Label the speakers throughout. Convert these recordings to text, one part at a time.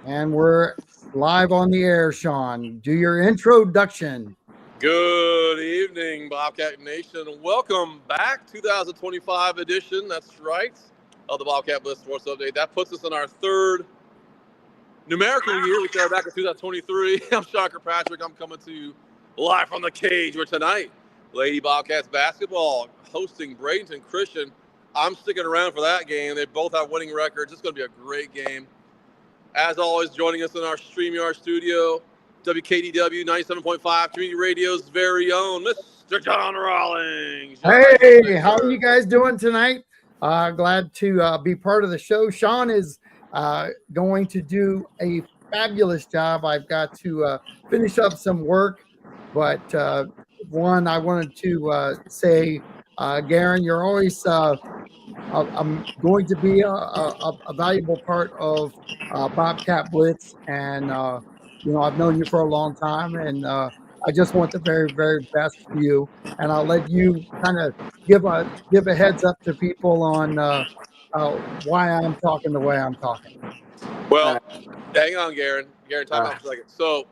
Speaker 1: And we're live on the air, Sean. Do your introduction.
Speaker 2: Good evening, Bobcat Nation. Welcome back, 2025 edition. That's right, of the Bobcat Blitz Sports Update. That puts us in our third numerical year. We started back in 2023. I'm Sean Kirkpatrick. I'm coming to you live from the cage where tonight, Lady Bobcats basketball hosting Bradenton Christian. I'm sticking around for that game. They both have winning records. It's going to be a great game. As always, joining us in our StreamYard studio, WKDW 97.5 Community Radio's very own Mr. John Rawlings. John,
Speaker 1: Hey, how are you guys doing tonight? Glad to be part of the show. Sean is going to do a fabulous job. I've got to finish up some work, but one, I wanted to say, Garen, you're always going to be a valuable part of Bobcat Blitz, and I've known you for a long time, and I just want the very, very best for you. And I'll let you kind of give a heads up to people on why I'm talking the way I'm talking.
Speaker 2: Well, hang on, Garen. Garen, time out for a second. So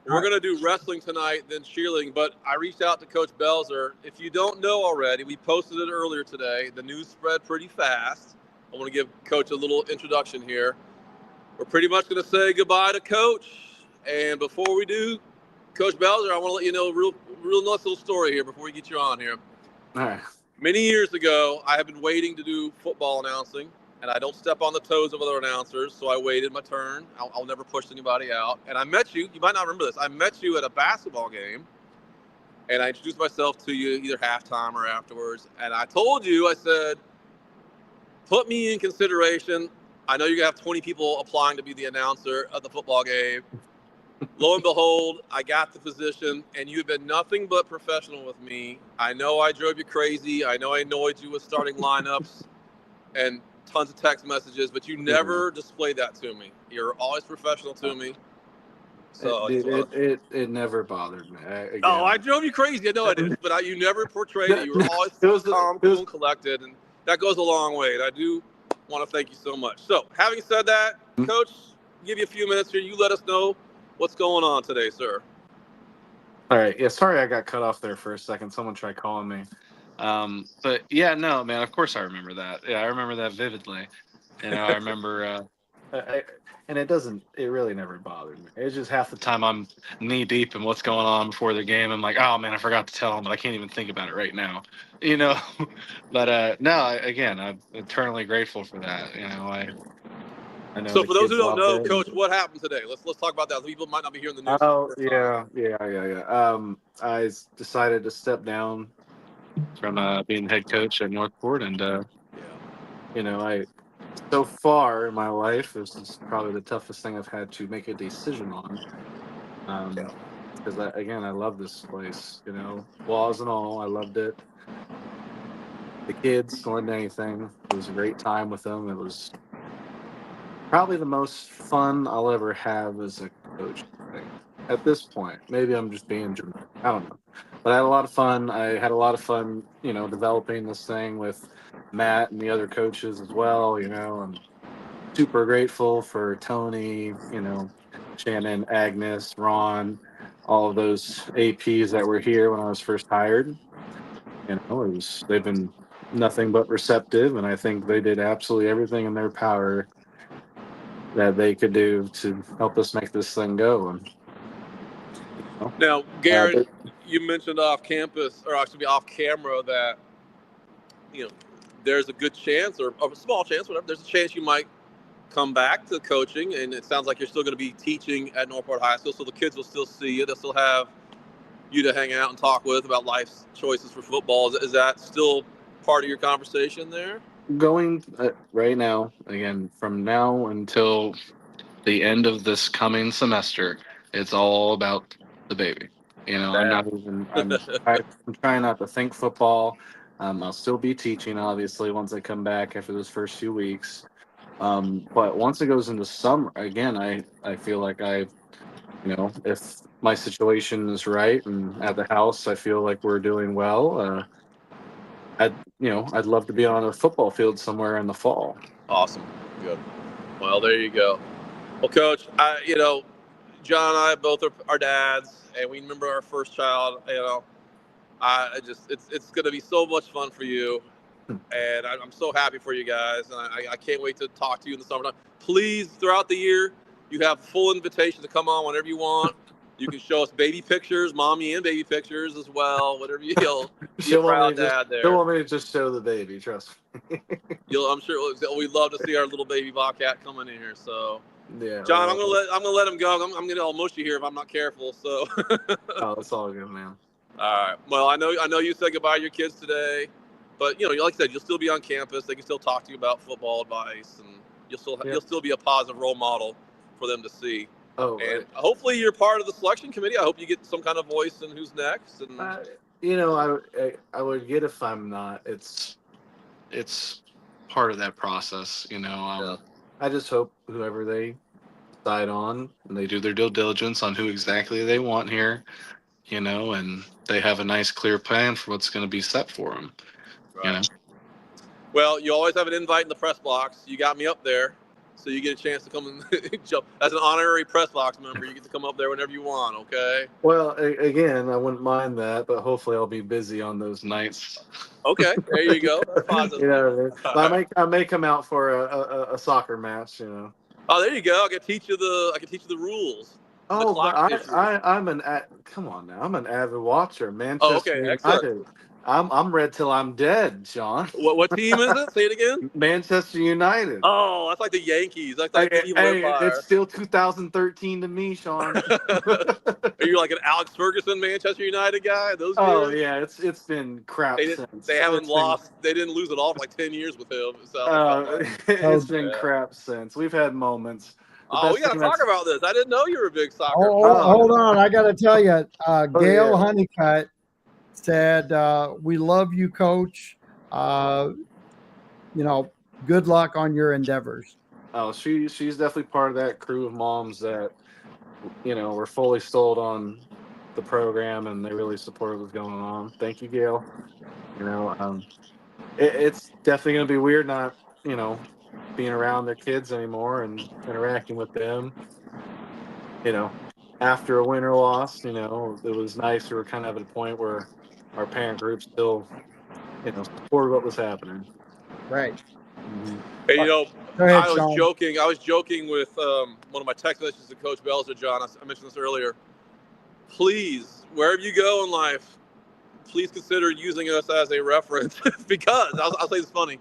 Speaker 2: we're going to do wrestling tonight, then cheerleading, but I reached out to Coach Belzer. If you don't know already, we posted it earlier today. The news spread pretty fast. I want to give Coach a little introduction here. We're pretty much going to say goodbye to Coach. And before we do, Coach Belzer, I want to let you know a real nice little story here before we get you on here.
Speaker 3: All right.
Speaker 2: Many years ago, I have been waiting to do football announcing, and I don't step on the toes of other announcers, so I waited my turn. I'll never push anybody out. And I met you. You might not remember this. I met you at a basketball game, and I introduced myself to you either halftime or afterwards. And I told you, I said, put me in consideration. I know you're going to have 20 people applying to be the announcer at the football game. Lo and behold, I got the position, and you've been nothing but professional with me. I know I drove you crazy. I know I annoyed you with starting lineups and tons of text messages, but you never displayed that to me. You're always professional to me. So
Speaker 3: it never bothered me.
Speaker 2: I drove you crazy. I know I did, but you never portrayed it. You were always calm, cool, and collected, and that goes a long way. And I do want to thank you so much. So, having said that, Coach, give you a few minutes here. You let us know what's going on today, sir.
Speaker 3: All right. Yeah, sorry I got cut off there for a second. Someone tried calling me. But yeah, no, man, of course I remember that. Yeah, I remember that vividly. I remember, and it really never bothered me. It's just half the time I'm knee deep in what's going on before the game. I'm like, oh man, I forgot to tell them, but I can't even think about it right now, But no, again, I'm eternally grateful for that. I know.
Speaker 2: So for those who don't know, Coach, what happened today? Let's talk about that. People might not be hearing the news.
Speaker 3: Oh, yeah. I decided to step down from being head coach at Northport, and so far in my life, this is probably the toughest thing I've had to make a decision on. Because I love this place. Flaws and all, I loved it. The kids, more than anything, it was a great time with them. It was probably the most fun I'll ever have as a coach. At this point, maybe I'm just being dramatic. I don't know. But I had a lot of fun. I had a lot of fun, developing this thing with Matt and the other coaches as well. I'm super grateful for Tony, Shannon, Agnes, Ron, all of those APs that were here when I was first hired. They've been nothing but receptive, and I think they did absolutely everything in their power that they could do to help us make this thing go.
Speaker 2: Now, Garen, you mentioned off campus, or actually off camera, that there's a good chance, or a small chance, whatever. There's a chance you might come back to coaching, and it sounds like you're still going to be teaching at Northport High School, so the kids will still see you. They'll still have you to hang out and talk with about life's choices for football. Is that still part of your conversation there?
Speaker 3: Going right now, again, from now until the end of this coming semester, it's all about the baby. I'm trying not to think football. I'll still be teaching, obviously, once I come back after those first 2 weeks. But once it goes into summer, again, I feel like if my situation is right and at the house, I feel like we're doing well. I'd love to be on a football field somewhere in the fall.
Speaker 2: Awesome. Good. Well, there you go. Well, Coach, John and I both are dads, and we remember our first child. It's going to be so much fun for you, and I'm so happy for you guys, and I can't wait to talk to you in the summertime. Please, throughout the year, you have full invitation to come on whenever you want. You can show us baby pictures, mommy and baby pictures as well. Whatever you'll be a proud dad there.
Speaker 3: She'll want me to just show the baby. Trust me.
Speaker 2: I'm sure we'd love to see our little baby Bobcat coming in here. So,
Speaker 3: yeah,
Speaker 2: John, I'm gonna let him go. I'm gonna all mushy here if I'm not careful. So.
Speaker 3: Oh, it's all good, man.
Speaker 2: All right. Well, I know you said goodbye to your kids today, but like I said, you'll still be on campus. They can still talk to you about football advice, and you'll still be a positive role model for them to see.
Speaker 3: Oh,
Speaker 2: and hopefully you're part of the selection committee. I hope you get some kind of voice in who's next. And
Speaker 3: I would get if I'm not. It's part of that process. I just hope whoever they decide on, and they do their due diligence on who exactly they want here, and they have a nice clear plan for what's going to be set for them.
Speaker 2: Right. Well, you always have an invite in the press box. You got me up there, so you get a chance to come and jump. As an honorary press box member, you get to come up there whenever you want, okay?
Speaker 3: Well, again, I wouldn't mind that, but hopefully I'll be busy on those nights.
Speaker 2: Okay, there you go. That's positive.
Speaker 3: You know what I mean? I may come out for a soccer match,
Speaker 2: Oh, there you go. I can teach you the rules.
Speaker 3: Oh, but I'm come on now. I'm an avid watcher. Manchester
Speaker 2: okay, excellent.
Speaker 3: United. I'm red till I'm dead, Sean.
Speaker 2: What team is it? Say it again.
Speaker 3: Manchester United.
Speaker 2: Oh, that's like the Yankees. That's like the evil empire.
Speaker 3: It's still 2013 to me, Sean.
Speaker 2: Are you like an Alex Ferguson Manchester United guy? Those years?
Speaker 3: Oh yeah, it's been crap since.
Speaker 2: They haven't lost. They didn't lose it all for like 10 years with him. So
Speaker 3: it's been crap since. We've had moments.
Speaker 2: We got to talk about this. I didn't know you were a big soccer.
Speaker 1: Hold on. I got to tell you, Gail Honeycutt said, we love you, Coach. Good luck on your endeavors.
Speaker 3: Oh, she's definitely part of that crew of moms that, were fully sold on the program and they really supported what's going on. Thank you, Gail. It's definitely going to be weird not, being around their kids anymore and interacting with them. After a win or loss, it was nice. We were kind of at a point where our parent group still, supported what was happening.
Speaker 1: Right.
Speaker 2: Mm-hmm. Hey, I was joking with one of my text messages to Coach Belzer, John. I mentioned this earlier. Please, wherever you go in life, please consider using us as a reference because I'll say this funny.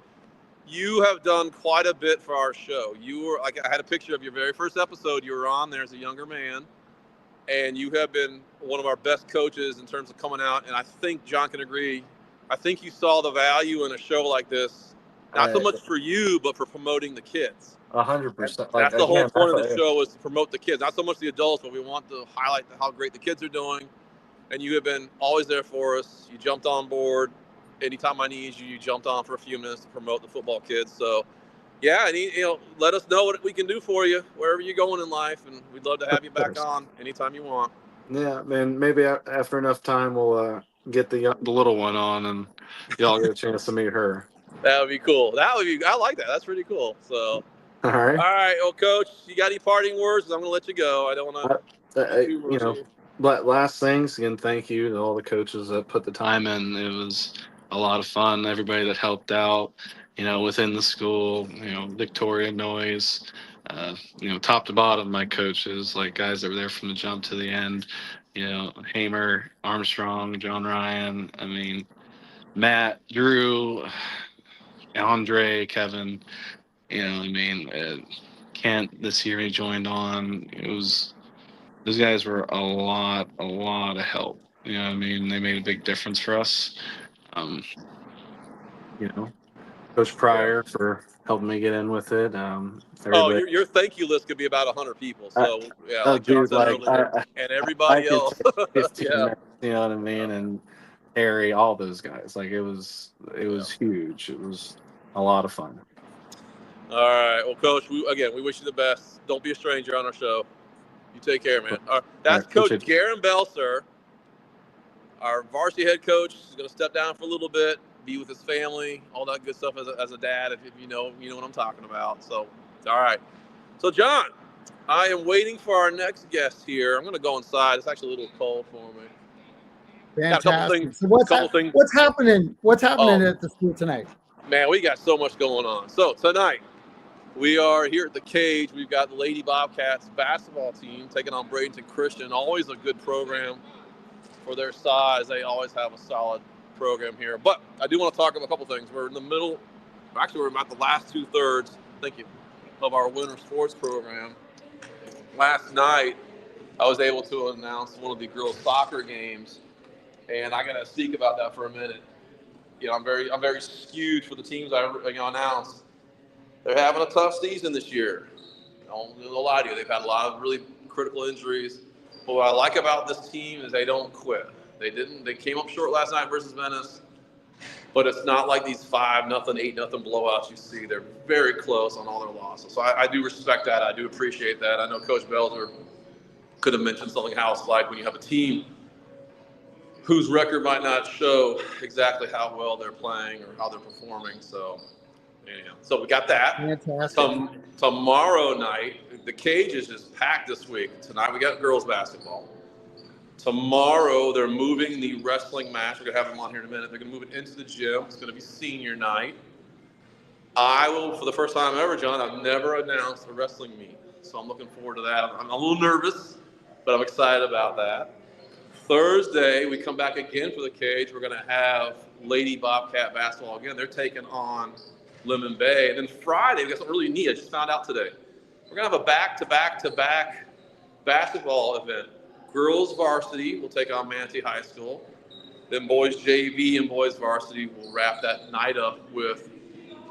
Speaker 2: You have done quite a bit for our show. I had a picture of your very first episode. You were on there as a younger man, and you have been one of our best coaches in terms of coming out. And I think John can agree. I think you saw the value in a show like this, not so much for you, but for promoting the kids.
Speaker 3: 100%.
Speaker 2: That's the whole point of the show, is to promote the kids, not so much the adults, but we want to highlight how great the kids are doing. And you have been always there for us. You jumped on board. Anytime I need you, you jumped on for a few minutes to promote the football kids. So, yeah, and let us know what we can do for you wherever you're going in life, and we'd love to have you back on anytime you want.
Speaker 3: Yeah, man. Maybe after enough time, we'll get the little one on, and y'all get a chance to meet her.
Speaker 2: That would be cool. I like that. That's pretty cool. So,
Speaker 3: all right.
Speaker 2: Well, Coach, you got any parting words? I'm going to let you go. I don't want to.
Speaker 3: But last things again, thank you to all the coaches that put the time in. It was a lot of fun. Everybody that helped out, within the school, Victoria, Noyes, top to bottom, my coaches, like guys that were there from the jump to the end, Hamer, Armstrong, John Ryan, Matt, Drew, Andre, Kevin, Kent this year he joined on. Those guys were a lot of help. They made a big difference for us. Coach Pryor for helping me get in with it.
Speaker 2: Your thank you list could be about 100 people. So John said earlier, and everybody else.
Speaker 3: Minutes, you know what I mean? And Harry, all those guys. Like it was huge. It was a lot of fun.
Speaker 2: All right. Well, Coach, we wish you the best. Don't be a stranger on our show. You take care, man. That's Coach Garen Belser, our varsity head coach. He's going to step down for a little bit, be with his family, all that good stuff as a dad, if you know what I'm talking about. So, all right. So, John, I am waiting for our next guest here. I'm going to go inside. It's actually a little cold for me. Got a couple
Speaker 1: Fantastic.
Speaker 2: things.
Speaker 1: So what's happening? What's happening
Speaker 2: Oh,
Speaker 1: at the school tonight?
Speaker 2: man, we got so much going on. So tonight, we are here at the Cage. We've got the Lady Bobcats basketball team taking on Bradenton Christian. Always a good program for their size. They always have a solid program here. But I do want to talk about a couple things. We're in the middle. Actually, we're about the last 2/3. Thank you. Of our winter sports program. Last night, I was able to announce one of the girls' soccer games, and I got to speak about that for a minute. You know, I'm very skewed for the teams I announced. They're having a tough season this year. I don't lie to you. They've had a lot of really critical injuries. But what I like about this team is they don't quit. They came up short last night versus Venice, but it's not like these 5-0, 8-0 blowouts you see. They're very close on all their losses. So I do respect that. I do appreciate that. I know Coach Belzer could have mentioned something how it's like when you have a team whose record might not show exactly how well they're playing or how they're performing. So, anyhow, so we got that.
Speaker 1: Fantastic.
Speaker 2: Tomorrow night, the Cage is just packed this week. Tonight we got girls basketball. Tomorrow they're moving the wrestling match. We're gonna have them on here in a minute. They're gonna move it into the gym. It's gonna be senior night. I will, for the first time ever, John, I've never announced a wrestling meet. So I'm looking forward to that. I'm a little nervous, but I'm excited about that. Thursday, we come back again for the Cage. We're going to have Lady Bobcat basketball again. They're taking on Lemon Bay. And then Friday, we got something really neat. I just found out today. We're going to have a back-to-back-to-back basketball event. Girls varsity will take on Manatee High School. Then boys JV and boys varsity will wrap that night up with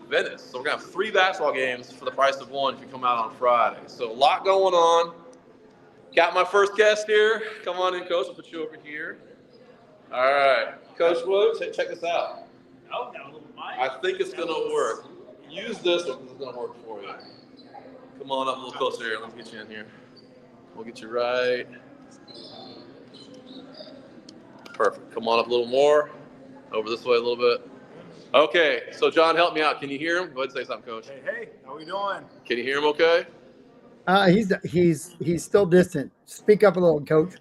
Speaker 2: Venice. So we're going to have 3 basketball games for the price of 1 if you come out on Friday. So a lot going on. Got my first guest here. Come on in, Coach. I'll put you over here. All right. Coach Williams, check this out.
Speaker 4: Oh, got a little mic.
Speaker 2: I think it's going to work. Use this one because it's going to work for you. Come on up a little closer here. Let's get you in here. We'll get you right. Perfect. Come on up a little more. Over this way a little bit. Okay. So, John, help me out. Can you hear him? Go ahead and say something, Coach.
Speaker 4: Hey, how we doing?
Speaker 2: Can you hear him okay?
Speaker 1: He's still distant. Speak up a little, Coach.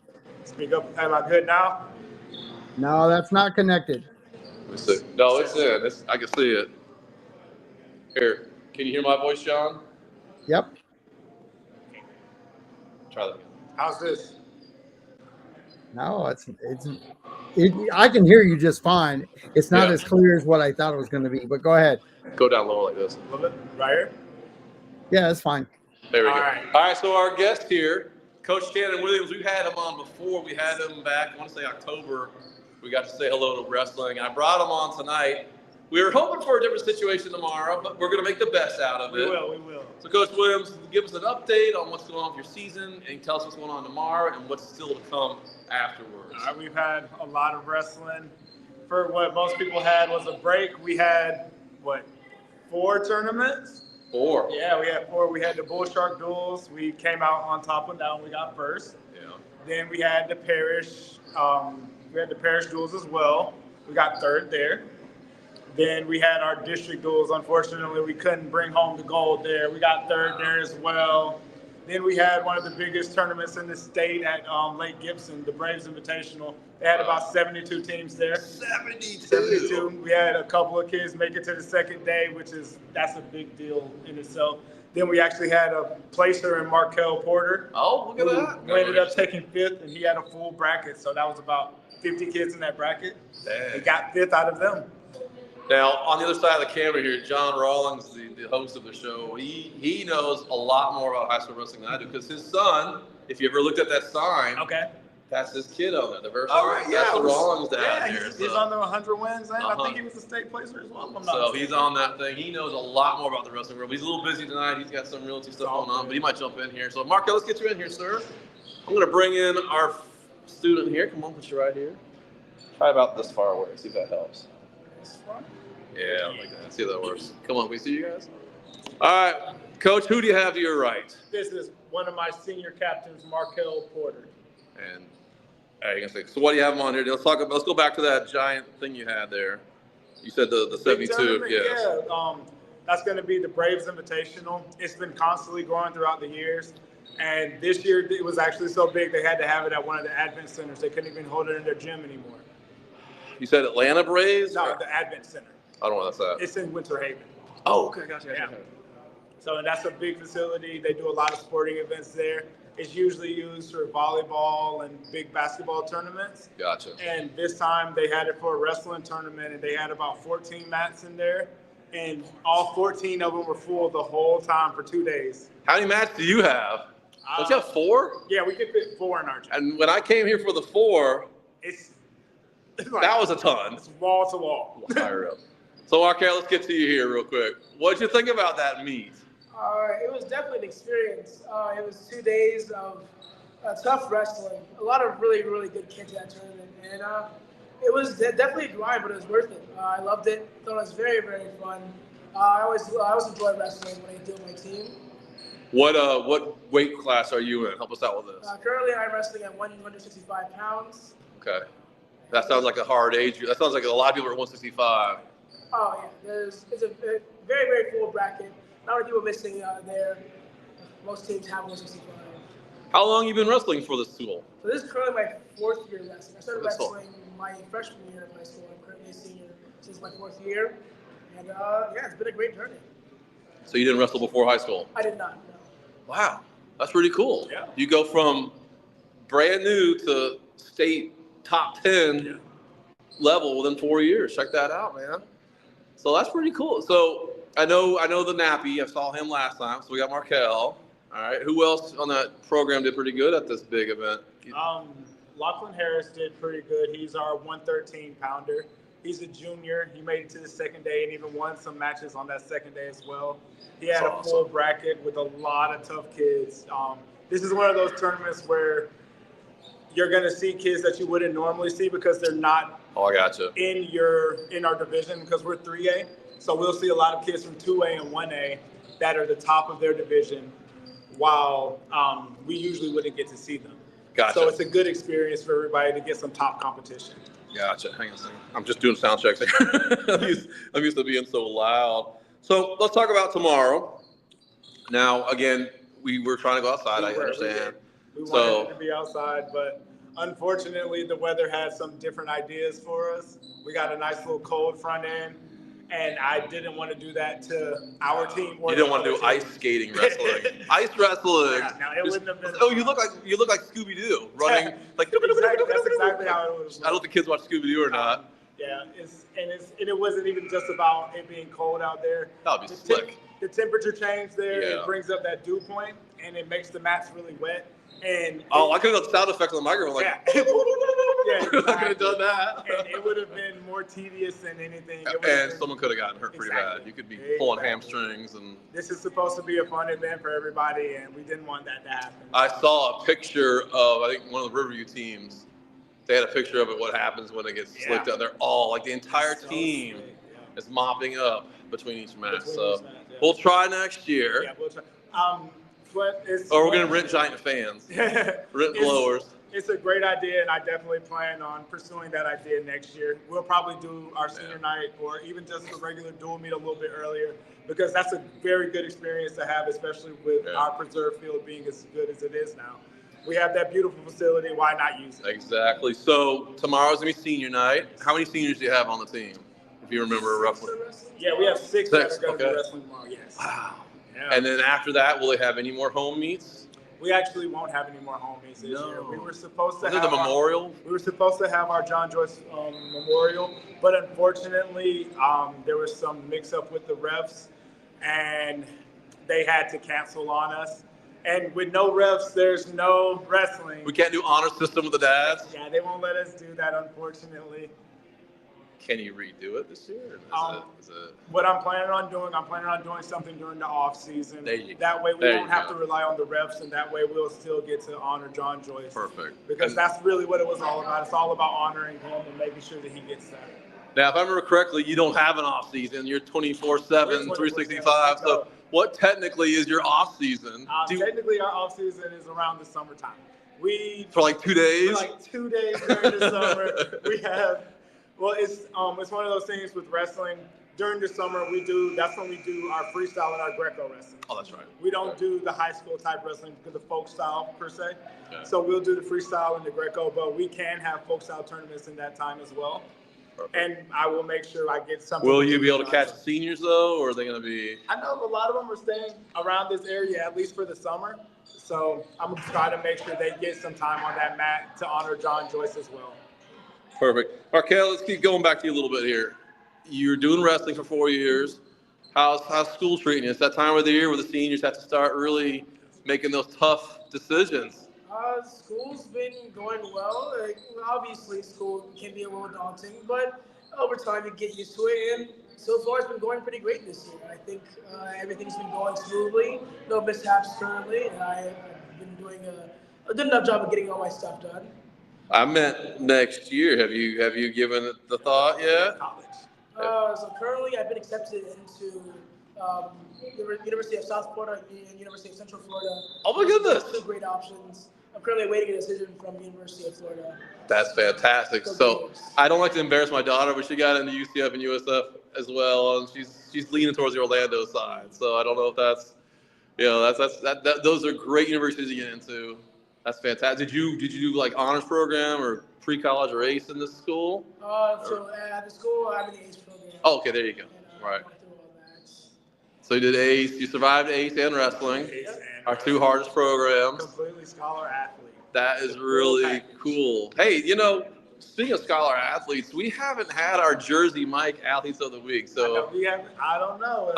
Speaker 4: Speak up. Am I good now?
Speaker 1: No, that's not connected.
Speaker 2: Let me see. No, it's in. I can see it. Here. Can you hear my voice, John?
Speaker 1: Yep.
Speaker 2: Try that again.
Speaker 4: How's this?
Speaker 1: No, I can hear you just fine. It's not
Speaker 2: Yeah.
Speaker 1: as clear as what I thought it was going to be, but go ahead.
Speaker 2: Go down lower like this.
Speaker 4: A little bit. Right here?
Speaker 1: Yeah, it's fine.
Speaker 2: There we go.
Speaker 4: All right.
Speaker 2: All right, so our guest here, Coach Shannon Williams, we've had him on before. We had him back, I want to say October. We got to say hello to wrestling. I brought him on tonight. We were hoping for a different situation tomorrow, but we're going to make the best out of it.
Speaker 4: We will.
Speaker 2: So, Coach Williams, give us an update on what's going on with your season, and tell us what's going on tomorrow and what's still to come afterwards.
Speaker 4: All right, we've had a lot of wrestling. For what most people had was a break. We had, 4 tournaments?
Speaker 2: 4.
Speaker 4: Yeah, we had 4. We had the Bull Shark Duels. We came out on top of that one. We got first.
Speaker 2: Yeah.
Speaker 4: Then we had the Parish. We had the Parish Duels as well. We got 3rd there. Then we had our district duels. Unfortunately, we couldn't bring home the gold there. We got 3rd there as well. Then we had one of the biggest tournaments in the state at Lake Gibson, the Braves Invitational. They had about 72 teams there. 72. We had a couple of kids make it to the second day, that's a big deal in itself. Then we actually had a placer in Markel Porter.
Speaker 2: Oh, look at that.
Speaker 4: Who ended up taking 5th, and he had a full bracket. So that was about 50 kids in that bracket.
Speaker 2: Dang.
Speaker 4: We got 5th out of them.
Speaker 2: Now, on the other side of the camera here, John Rawlings, the host of the show, he knows a lot more about high school wrestling than I do because his son, if you ever looked at that sign,
Speaker 4: Okay.
Speaker 2: that's his kid on there. The version.
Speaker 4: All right,
Speaker 2: That's the Rawlings down
Speaker 4: yeah,
Speaker 2: here.
Speaker 4: he's on the 100 wins, and I
Speaker 2: Uh-huh.
Speaker 4: think he was a state placer as well. if I'm not
Speaker 2: So
Speaker 4: mistaken.
Speaker 2: he's on that thing. He knows a lot more about the wrestling world. He's a little busy tonight. He's got some realty stuff going on, but he might jump in here. So, Marco, let's get you in here, sir. I'm going to bring in our student here. Come on, put you right here. Try about this far away. See if that helps. Yeah, like that. See if that works. Come on, we see you guys. All right, Coach, who do you have to your right?
Speaker 4: This is one of my senior captains, Markel Porter.
Speaker 2: And you can say, so what do you have him on here? Let's go back to that giant thing you had there. You said the 72. Yes.
Speaker 4: Yeah, that's going to be the Braves Invitational. It's been constantly growing throughout the years. And this year it was actually so big they had to have it at one of the Advent centers. They couldn't even hold it in their gym anymore.
Speaker 2: You said Atlanta Braves?
Speaker 4: No, the Advent Center.
Speaker 2: I don't know what that's at.
Speaker 4: It's in Winter Haven.
Speaker 2: Oh, okay, gotcha.
Speaker 4: Yeah. So that's a big facility. They do a lot of sporting events there. It's usually used for volleyball and big basketball tournaments.
Speaker 2: Gotcha.
Speaker 4: And this time they had it for a wrestling tournament, and they had about 14 mats in there, and all 14 of them were full the whole time for 2 days.
Speaker 2: How many mats do you have? Don't you have 4?
Speaker 4: Yeah, we could fit 4 in our gym.
Speaker 2: And when I came here for the 4,
Speaker 4: It's like,
Speaker 2: that was a ton.
Speaker 4: it's wall to wall.
Speaker 2: Fire up. So, Markel, let's get to you here real quick. What'd you think about that meet?
Speaker 5: It was definitely an experience. It was 2 days of tough wrestling. A lot of really, really good kids at that tournament. And it was definitely a grind, but it was worth it. I loved it. Thought it was very, very fun. I always enjoy wrestling when I deal with my team.
Speaker 2: What weight class are you in? Help us out with this.
Speaker 5: Currently, I'm wrestling at 165 pounds.
Speaker 2: Okay. That sounds like a hard age. That sounds like a lot of people are at 165.
Speaker 5: Oh, yeah. It's a very, very full bracket. Not many people missing there. Most teams have 165.
Speaker 2: How long you been wrestling for this school?
Speaker 5: So this is currently my 4th year wrestling. I started
Speaker 2: That's cool.
Speaker 5: wrestling my freshman year of high school. I'm currently a senior since my 4th year. And yeah, it's been a great journey.
Speaker 2: So you didn't wrestle before high school?
Speaker 5: I did not, no.
Speaker 2: Wow. That's pretty cool.
Speaker 4: Yeah.
Speaker 2: You go from brand new to state top 10 level within 4 years. Check that out, man. So that's pretty cool. So I know the nappy. I saw him last time. So we got Markel. All right. Who else on that program did pretty good at this big event?
Speaker 4: Lachlan Harris did pretty good. He's our 113 pounder. He's a junior. He made it to the second day and even won some matches on that second day as well. He had a full bracket with a lot of tough kids. This is one of those tournaments where you're going to see kids that you wouldn't normally see because they're not
Speaker 2: Oh, I gotcha.
Speaker 4: in our division because we're 3A. So we'll see a lot of kids from 2A and 1A that are the top of their division, while we usually wouldn't get to see them.
Speaker 2: Gotcha.
Speaker 4: So it's a good experience for everybody to get some top competition.
Speaker 2: Gotcha. Hang on a second. I'm just doing sound checks here. I'm used to being so loud. So let's talk about tomorrow. Now, again, we were trying to go outside. I understand.
Speaker 4: We wanted to be outside, but unfortunately, the weather had some different ideas for us. We got a nice little cold front end, and I didn't want to do that to our team.
Speaker 2: You didn't want to do ice skating wrestling. Ice wrestling.
Speaker 4: Yeah, no, it wouldn't have been.
Speaker 2: Oh, you look like Scooby-Doo running like.
Speaker 4: That's exactly how it was.
Speaker 2: I don't know if the kids watch Scooby-Doo or not.
Speaker 4: Yeah, and it wasn't even just about it being cold out there.
Speaker 2: That would be slick.
Speaker 4: The temperature change there,
Speaker 2: Yeah.
Speaker 4: it brings up that dew point, and it makes the mats really wet. And
Speaker 2: I could have done sound effects on the microphone, like.
Speaker 4: yeah,
Speaker 2: I could have done that.
Speaker 4: And it would have been more tedious than anything. It would have
Speaker 2: And
Speaker 4: been-
Speaker 2: someone could have gotten hurt pretty
Speaker 4: Exactly.
Speaker 2: bad. You could be pulling
Speaker 4: Exactly.
Speaker 2: hamstrings and.
Speaker 4: This is supposed to be a fun event for everybody, and we didn't want that to happen.
Speaker 2: I saw a picture of, I think, one of the Riverview teams. They had a picture of it, what happens when it gets slicked out. They're all, like the entire
Speaker 4: So
Speaker 2: team
Speaker 4: sick, yeah.
Speaker 2: is mopping up between each match.
Speaker 4: Between
Speaker 2: So
Speaker 4: each match, yeah.
Speaker 2: we'll try next year.
Speaker 4: Yeah, we'll try. But it's,
Speaker 2: Or we're going to rent giant fans, rent blowers.
Speaker 4: It's a great idea, and I definitely plan on pursuing that idea next year. We'll probably do our senior night or even just a regular dual meet a little bit earlier, because that's a very good experience to have, especially with our preserve field being as good as it is now. We have that beautiful facility. Why not use it?
Speaker 2: Exactly. So tomorrow's going to be senior night. How many seniors do you have on the team, if you remember roughly?
Speaker 4: Yeah, we have six that are going to
Speaker 2: okay.
Speaker 4: be wrestling tomorrow, yes.
Speaker 2: Wow.
Speaker 4: Yeah.
Speaker 2: And then after that, will they have any more home meets?
Speaker 4: We actually won't have any more home meets this year. We were supposed to
Speaker 2: Is it
Speaker 4: have
Speaker 2: the memorial?
Speaker 4: We were supposed to have our John Joyce memorial, but unfortunately, there was some mix-up with the refs, and they had to cancel on us. And with no refs, there's no wrestling.
Speaker 2: We can't do honor system with the dads?
Speaker 4: Yeah, they won't let us do that, unfortunately.
Speaker 2: Can you redo it this year? Is it...
Speaker 4: What I'm planning on doing something during the off season.
Speaker 2: There you go.
Speaker 4: That way we
Speaker 2: There
Speaker 4: won't
Speaker 2: you
Speaker 4: have
Speaker 2: go.
Speaker 4: to rely on the refs, and that way we'll still get to honor John Joyce.
Speaker 2: Perfect.
Speaker 4: Because
Speaker 2: And
Speaker 4: that's really what it was all about. It's all about honoring him and making sure that he gets that.
Speaker 2: now, if I remember correctly, you don't have an off season. You're 24/7, 365. So what technically is your off season?
Speaker 4: Technically, our off season is around the summertime.
Speaker 2: For like 2 days?
Speaker 4: For like 2 days during the summer, we have. Well, it's one of those things with wrestling. during the summer, that's when we do our freestyle and our Greco wrestling.
Speaker 2: Oh, that's right.
Speaker 4: We don't do the high school type wrestling because of folk style per se.
Speaker 2: Okay.
Speaker 4: So we'll do the freestyle and the Greco, but we can have folk style tournaments in that time as well. Perfect. And I will make sure I get something.
Speaker 2: Will you be able to catch the seniors though, or are they going to be?
Speaker 4: I know a lot of them are staying around this area at least for the summer. So I'm going to try to make sure they get some time on that mat to honor John Joyce as well.
Speaker 2: Perfect. Markel, let's keep going back to you a little bit here. You're doing wrestling for 4 years. How's school treating you? It's that time of the year where the seniors have to start really making those tough decisions.
Speaker 5: School's been going well. Obviously, school can be a little daunting, but over time you get used to it. And so far, it's been going pretty great this year. I think everything's been going smoothly. No mishaps currently, and I've been doing a good enough job of getting all my stuff done.
Speaker 2: I meant next year. Have you given it the thought yet?
Speaker 5: So currently, I've been accepted into the University of South Florida and University of Central Florida.
Speaker 2: Oh my goodness!
Speaker 5: Two great options. I'm currently awaiting a decision from the University of Florida.
Speaker 2: That's fantastic. So I don't like to embarrass my daughter, but she got into UCF and USF as well, and she's leaning towards the Orlando side. So I don't know if that's, those are great universities to get into. That's fantastic. Did you do like honors program or pre-college or ACE in this school?
Speaker 5: So at the school, I'm in the ACE program.
Speaker 2: Oh, okay, there you go. Right. So you did ACE. You survived ACE and wrestling. Our two hardest programs.
Speaker 4: Completely scholar athlete.
Speaker 2: That is really cool. Hey, speaking of scholar athletes, we haven't had our Jersey Mike athletes of the week. So
Speaker 4: I don't know.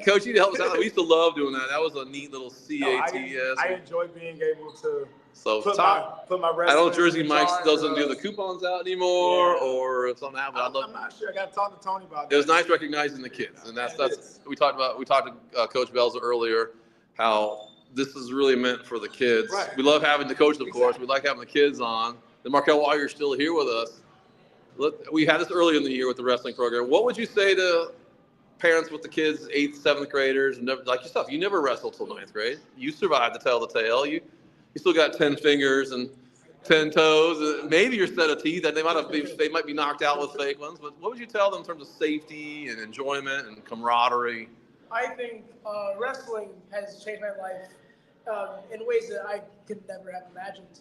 Speaker 2: Coach, you need to help us out. We used to love doing that. That was a neat little CATS.
Speaker 4: I enjoy being able to put my
Speaker 2: I know Jersey Mike doesn't do the coupons out anymore, or if something happens.
Speaker 4: I'm not sure. I got to talk to Tony about that.
Speaker 2: It was nice recognizing the kids, and that's we talked to Coach Belza earlier how this is really meant for the kids.
Speaker 4: Right.
Speaker 2: We love having the coaches, of course. We like having the kids on. And Markel, while you're still here with us, we had this early in the year with the wrestling program. What would you say to parents with the kids, 8th, 7th graders, like yourself? You never wrestled till 9th grade. You survived to tell the tale. You still got 10 fingers and 10 toes. Maybe your set of teeth that they might be knocked out with fake ones. But what would you tell them in terms of safety and enjoyment and camaraderie?
Speaker 5: I think wrestling has changed my life in ways that I could never have imagined.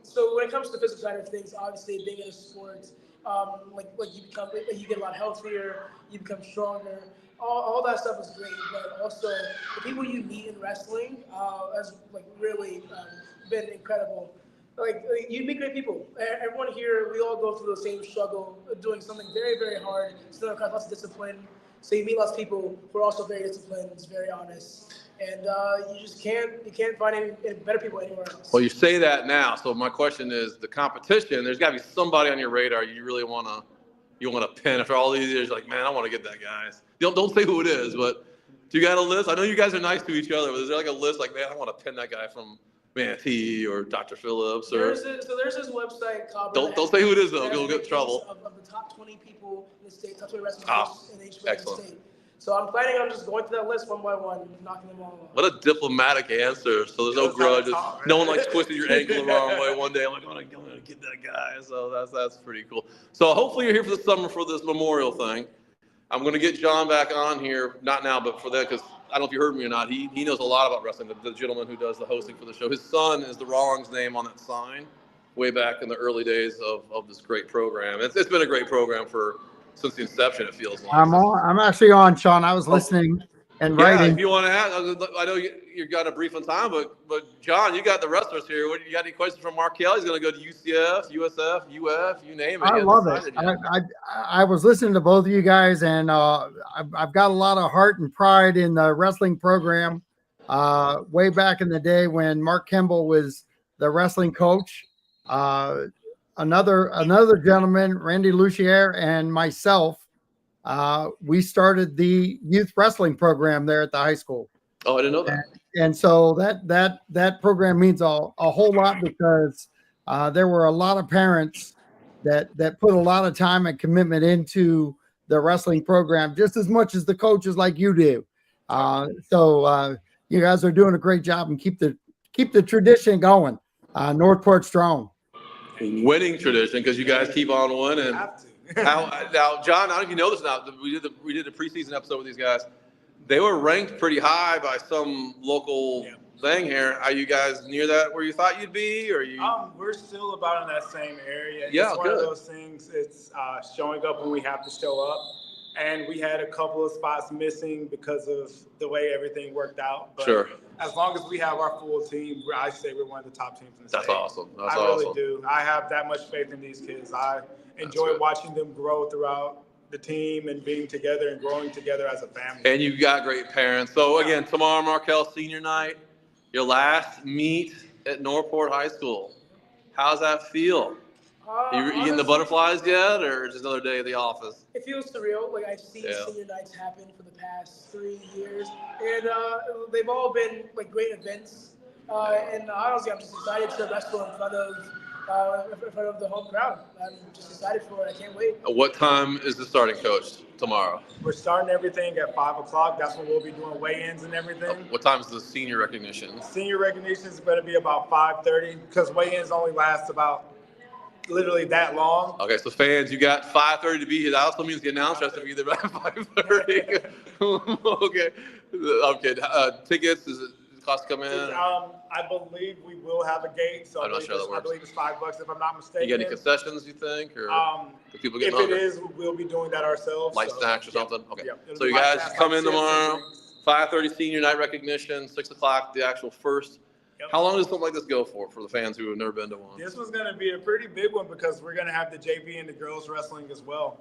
Speaker 5: So when it comes to the physical side of things, obviously being in a sport, you get a lot healthier, you become stronger. All that stuff is great, but also the people you meet in wrestling has really been incredible. You meet great people. Everyone here, we all go through the same struggle, doing something very, very hard. Still requires lots of discipline. So you meet lots of people who are also very disciplined, very honest, and you can't find any better people anywhere else.
Speaker 2: Well, you say that now. So my question is, the competition. There's got to be somebody on your radar you really want to pin after all these years. Like, man, I want to get that guy. Don't say who it is, but do you got a list? I know you guys are nice to each other, but is there like a list? Like, man, I want to pin that guy from Manatee or Dr. Phillips or.
Speaker 5: There's this website called.
Speaker 2: Don't say who it is though. You'll get in trouble.
Speaker 5: Of the top 20 people in the state, top 20 wrestlers in each state. So I'm planning on just going through that list one by one, knocking them all off.
Speaker 2: What a diplomatic answer. So there's no grudges. No one twisted your ankle the wrong way one day. I'm like, I'm gonna get that guy. So that's pretty cool. So hopefully you're here for the summer for this memorial thing. I'm gonna get John back on here, not now, but for that, because I don't know if you heard me or not. He knows a lot about wrestling. The gentleman who does the hosting for the show. His son is the Rawlings name on that sign, way back in the early days of this great program. It's been a great program since the inception, it feels like.
Speaker 1: I'm actually on, Sean. I was listening and writing.
Speaker 2: Yeah, if you want to add, I know you got a brief on time, but John, you got the wrestlers here. You got any questions from Markel? He's going to go to UCF, USF, UF, you name it.
Speaker 1: I love it. I was listening to both of you guys, and I've got a lot of heart and pride in the wrestling program. Way back in the day when Mark Kimball was the wrestling coach, another gentleman, Randy Lucier, and myself, we started the youth wrestling program there at the high school.
Speaker 2: Oh, I didn't know that.
Speaker 1: And so that program means a whole lot because there were a lot of parents that put a lot of time and commitment into the wrestling program, just as much as the coaches like you do. So you guys are doing a great job, and keep the tradition going. Northport strong.
Speaker 2: Winning tradition, because you guys keep on winning. Now, John, I don't know if you know this now. We did a preseason episode with these guys. They were ranked pretty high by some local thing here. Are you guys near that where you thought you'd be, or you?
Speaker 4: We're still about in that same area.
Speaker 2: Yeah,
Speaker 4: it's one of those things. It's showing up when we have to show up, and we had a couple of spots missing because of the way everything worked out. But
Speaker 2: sure.
Speaker 4: As long as we have our full team, I say we're one of the top teams in the state.
Speaker 2: That's awesome.
Speaker 4: I really do. I have that much faith in these kids. I enjoy watching them grow throughout the team and being together and growing together as a family.
Speaker 2: And you've got great parents. So again, tomorrow, Markel senior night, your last meet at Northport High School. How's that feel? You eating the butterflies yet, or just another day at the office?
Speaker 5: It feels surreal. Like I've seen senior nights happen for the past 3 years, and they've all been like great events. And honestly, I'm just excited to wrestle in front of the home crowd. I'm just excited for it. I can't wait.
Speaker 2: What time is the starting, coach, tomorrow?
Speaker 4: We're starting everything at 5 o'clock. That's when we'll be doing weigh-ins and everything.
Speaker 2: What time is the senior recognition?
Speaker 4: Senior recognition is going to be about 5:30 because weigh-ins only last about literally that long.
Speaker 2: Okay, so fans, you got 5:30 to be here. That also means the announcer has to be there by 5:30. Okay. Tickets, does it cost to come in?
Speaker 4: I believe we will have a gate, so
Speaker 2: I'm not sure that works.
Speaker 4: I believe it's $5 if I'm not mistaken.
Speaker 2: You get any concessions, you think, or do people get
Speaker 4: if
Speaker 2: hungry?
Speaker 4: it is, we'll be doing that ourselves.
Speaker 2: Light snacks or something? Okay.
Speaker 4: It'll
Speaker 2: So
Speaker 4: be
Speaker 2: you
Speaker 4: light
Speaker 2: guys
Speaker 4: snacks,
Speaker 2: come
Speaker 4: like
Speaker 2: in
Speaker 4: chips and
Speaker 2: tomorrow,
Speaker 4: drinks.
Speaker 2: 5:30 senior night recognition, 6 o'clock the actual first.
Speaker 4: Yep.
Speaker 2: How long does something like this go for the fans who have never been to one?
Speaker 4: This one's going to be a pretty big one because we're going to have the JV and the girls wrestling as well.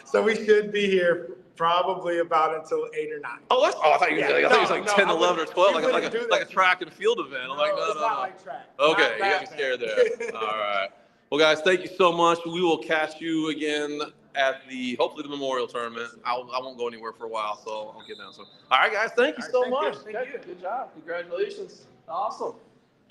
Speaker 4: So we should be here probably about until 8 or 9.
Speaker 2: I thought you were I thought it was like 10, 11, or 12,
Speaker 4: we
Speaker 2: like
Speaker 4: wouldn't
Speaker 2: a track and field event. I'm like, no.
Speaker 4: Like track.
Speaker 2: Okay,
Speaker 4: Not
Speaker 2: you got me
Speaker 4: that
Speaker 2: scared
Speaker 4: bad.
Speaker 2: there. All right. Well, guys, thank you so much. We will catch you again at hopefully the Memorial Tournament. I won't go anywhere for a while, so I'll get down soon. All right, guys, thank you so much.
Speaker 4: Thank you.
Speaker 2: Good job. Congratulations. Awesome.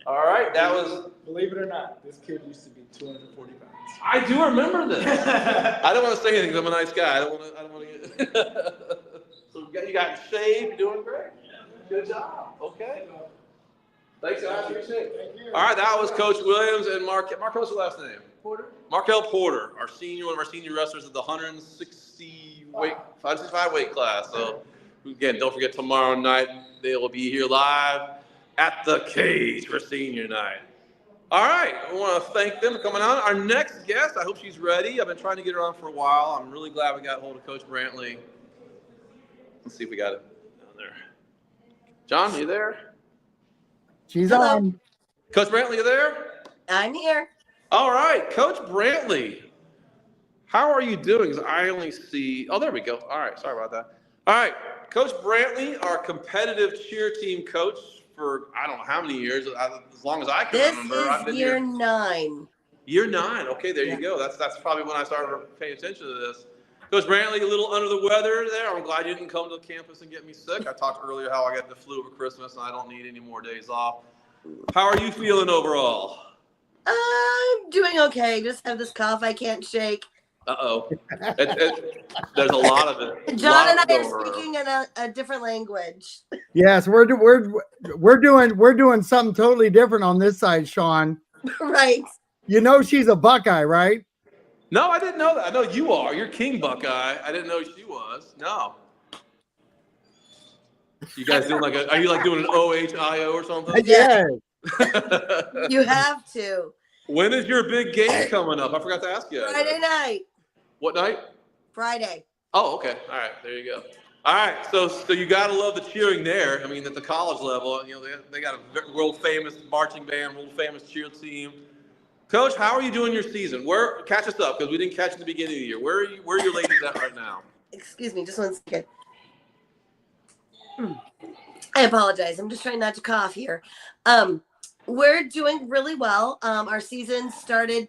Speaker 2: All right, that was.
Speaker 4: Believe it or not, this kid used to be 240 pounds.
Speaker 2: I do remember this. I don't want to say anything because I'm a nice guy. I don't want to get. So you got in shape. You're doing great. Good job. Okay. Thanks, guys. Appreciate it.
Speaker 4: Thank you.
Speaker 2: All right, that was Coach Williams and Mark. What's your last name?
Speaker 5: Porter.
Speaker 2: Markel Porter, one of our senior wrestlers at the 165 weight class. So again, don't forget tomorrow night they will be here live at the cage for senior night. All right, I want to thank them for coming on. Our next guest, I hope she's ready. I've been trying to get her on for a while. I'm really glad we got hold of Coach Brantley. Let's see if we got it down there. John, are you there?
Speaker 1: She's
Speaker 6: Hello.
Speaker 1: on.
Speaker 2: Coach Brantley, you there?
Speaker 6: I'm here.
Speaker 2: All right, Coach Brantley, how are you doing? 'Cause I only see, there we go. All right, sorry about that. All right, Coach Brantley, our competitive cheer team coach for I don't know how many years, as long as I can
Speaker 6: This
Speaker 2: remember. I've
Speaker 6: is
Speaker 2: been
Speaker 6: year
Speaker 2: here.
Speaker 6: 9.
Speaker 2: Year 9. Okay, there you go. That's probably when I started paying attention to this. Coach Brantley, a little under the weather there. I'm glad you didn't come to campus and get me sick. I talked earlier how I got the flu over Christmas and I don't need any more days off. How are you feeling overall?
Speaker 6: I'm doing okay. Just have this cough I can't shake.
Speaker 2: Uh-oh. There's a lot of it.
Speaker 6: John and I
Speaker 2: going
Speaker 6: are
Speaker 2: around.
Speaker 6: speaking in a different language.
Speaker 1: Yes, we're doing something totally different on this side, Sean.
Speaker 6: Right.
Speaker 1: You know she's a Buckeye, right?
Speaker 2: No, I didn't know that. I know you are. You're King Buckeye. I didn't know she was. No. You guys doing are you doing an OHIO or something?
Speaker 1: Yeah.
Speaker 6: You have to.
Speaker 2: When is your big game coming up? I forgot to ask you.
Speaker 6: Friday night.
Speaker 2: What night?
Speaker 6: Friday.
Speaker 2: Oh, okay. All right. There you go. All right. So you got to love the cheering there. I mean, at the college level, they got a world famous marching band, world famous cheer team. Coach, how are you doing your season? Catch us up because we didn't catch at the beginning of the year. Where are your ladies at right now?
Speaker 6: Excuse me, just one second. I apologize. I'm just trying not to cough here. We're doing really well. Our season started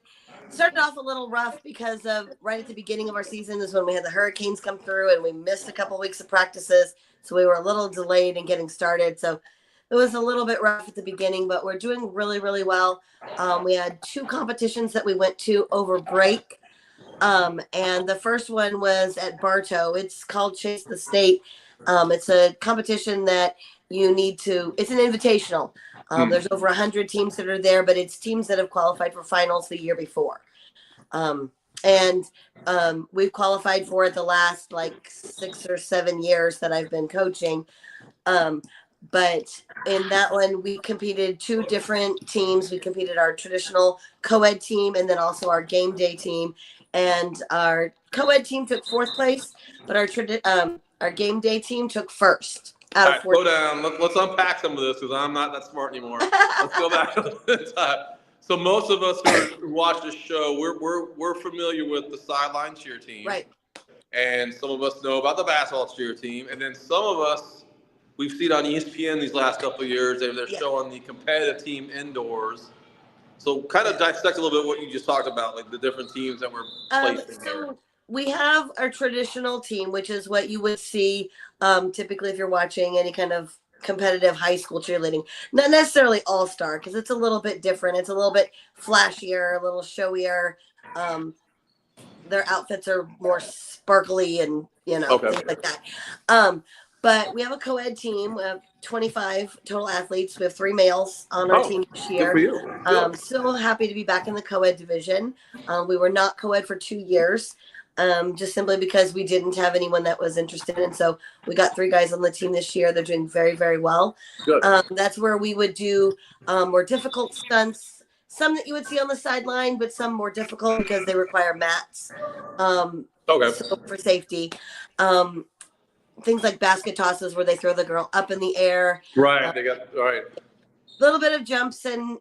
Speaker 6: off a little rough because of right at the beginning of our season is when we had the hurricanes come through and we missed a couple weeks of practices. So we were a little delayed in getting started. So it was a little bit rough at the beginning, but we're doing really, really well. We had 2 competitions that we went to over break. And the first one was at Bartow. It's called Chase the State. It's a competition that it's an invitational. There's over 100 teams that are there, but it's teams that have qualified for finals the year before. and we've qualified for it the last like 6 or 7 years that I've been coaching. But in that one, we competed 2 different teams. We competed our traditional co-ed team and then also our game day team. And our co-ed team took 4th place, but our game day team took 1st out
Speaker 2: All
Speaker 6: of
Speaker 2: right,
Speaker 6: 4.
Speaker 2: slow down. Let's unpack some of this because I'm not that smart anymore. Let's go back a little bit. So most of us who watch this show, we're familiar with the sideline cheer team,
Speaker 6: Right?
Speaker 2: And some of us know about the basketball cheer team, and then some of us we've seen on ESPN these last couple of years. They're showing the competitive team indoors. So kind of dissect a little bit what you just talked about, like the different teams that were placed in here.
Speaker 6: We have our traditional team, which is what you would see typically if you're watching any kind of competitive high school cheerleading. Not necessarily all-star, because it's a little bit different. It's a little bit flashier, a little showier. Their outfits are more sparkly and, things like that. But we have a co-ed team. We have 25 total athletes. We have 3 males on our team this year.
Speaker 2: Good for you.
Speaker 6: So happy to be back in the co-ed division. We were not co-ed for 2 years, just simply because we didn't have anyone that was interested. And so we got 3 guys on the team this year. They're doing very, very well.
Speaker 2: Good.
Speaker 6: That's where we would do more difficult stunts. Some that you would see on the sideline, but some more difficult because they require mats. So for safety. Things like basket tosses where they throw the girl up in the air.
Speaker 2: Right. They got right.
Speaker 6: Little bit of jumps and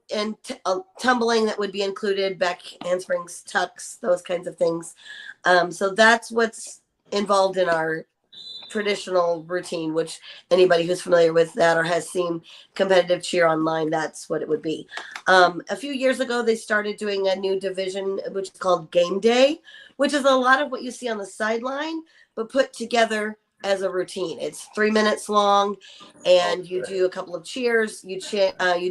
Speaker 6: tumbling that would be included, back handsprings, tucks, those kinds of things. So that's what's involved in our traditional routine, which anybody who's familiar with that or has seen competitive cheer online, that's what it would be. A few years ago, they started doing a new division, which is called Game Day, which is a lot of what you see on the sideline, but put together as a routine. It's 3 minutes long, and you do a couple of cheers. You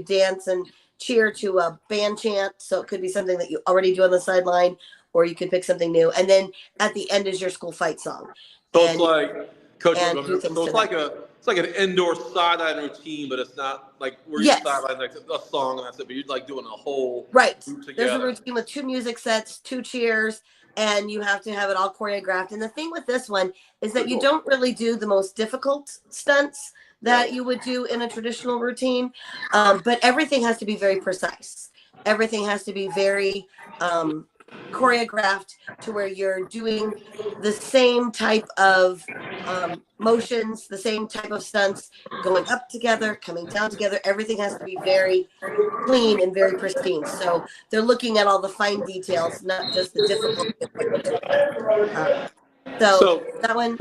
Speaker 6: dance and cheer to a band chant. So it could be something that you already do on the sideline, or you could pick something new. And then at the end is your school fight song.
Speaker 2: So it's like, Coach,
Speaker 6: and
Speaker 2: so it's like an indoor sideline routine, but it's not like where you sideline like a song and that's it. But you're like doing a whole group together.
Speaker 6: There's a routine with 2 music sets, 2 cheers. And you have to have it all choreographed. And the thing with this one is that you don't really do the most difficult stunts that you would do in a traditional routine. But everything has to be very precise. Everything has to be very choreographed to where you're doing the same type of motions, the same type of stunts, going up together, coming down together. Everything has to be very clean and very pristine. So they're looking at all the fine details, not just the difficult. So that one.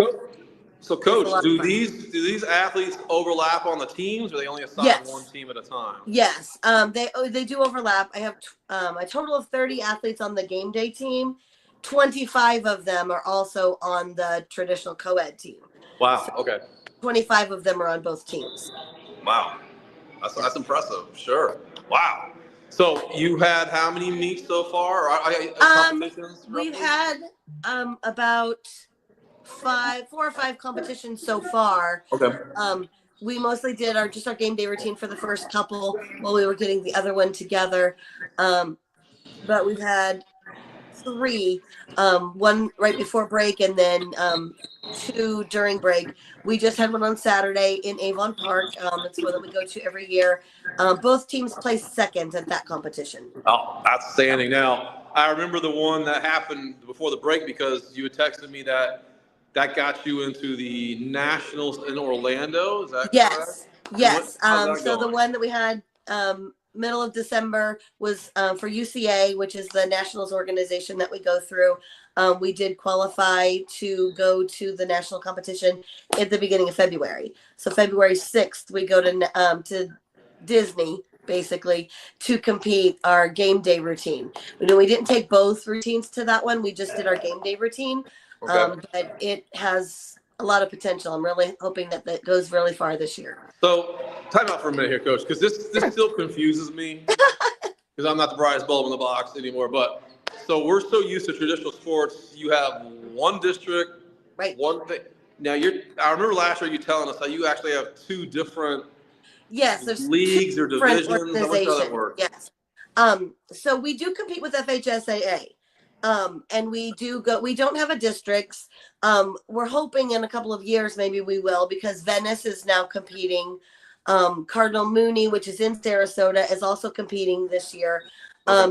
Speaker 2: So, Coach, do these athletes overlap on the teams, or they only assign one team at a time?
Speaker 6: Yes, they do overlap. I have a total of 30 athletes on the game day team. 25 of them are also on the traditional co-ed team.
Speaker 2: Wow.
Speaker 6: So
Speaker 2: okay.
Speaker 6: 25 of them are on both teams.
Speaker 2: Wow, that's impressive. Sure. Wow. So you had how many meets so far? Competitions?
Speaker 6: We've had about 4 or 5 competitions so far.
Speaker 2: Okay.
Speaker 6: We mostly did our game day routine for the first couple while we were getting the other one together. But we've had 3, one right before break and then 2 during break. We just had one on Saturday in Avon Park. It's one that we go to every year. Both teams placed second at that competition.
Speaker 2: Oh, outstanding. Now, I remember the one that happened before the break because you had texted me that got you into the Nationals in Orlando. Is that correct?
Speaker 6: Yes. So the one that we had middle of December was for UCA, which is the Nationals organization that we go through. We did qualify to go to the national competition at the beginning of February. So February 6th, we go to Disney, basically, to compete our game day routine. We didn't take both routines to that one. We just did our game day routine.
Speaker 2: Okay.
Speaker 6: But it has a lot of potential. I'm really hoping that goes really far this year.
Speaker 2: So, time out for a minute here, Coach, because this still confuses me because I'm not the brightest bulb in the box anymore. But so we're so used to traditional sports. You have one district,
Speaker 6: right?
Speaker 2: One thing. Now I remember last year you telling us that you actually have 2 different
Speaker 6: there's
Speaker 2: leagues or divisions. How that works?
Speaker 6: Yes. So we do compete with FHSAA. And we don't have a districts. We're hoping in a couple of years, maybe we will, because Venice is now competing. Cardinal Mooney, which is in Sarasota, is also competing this year.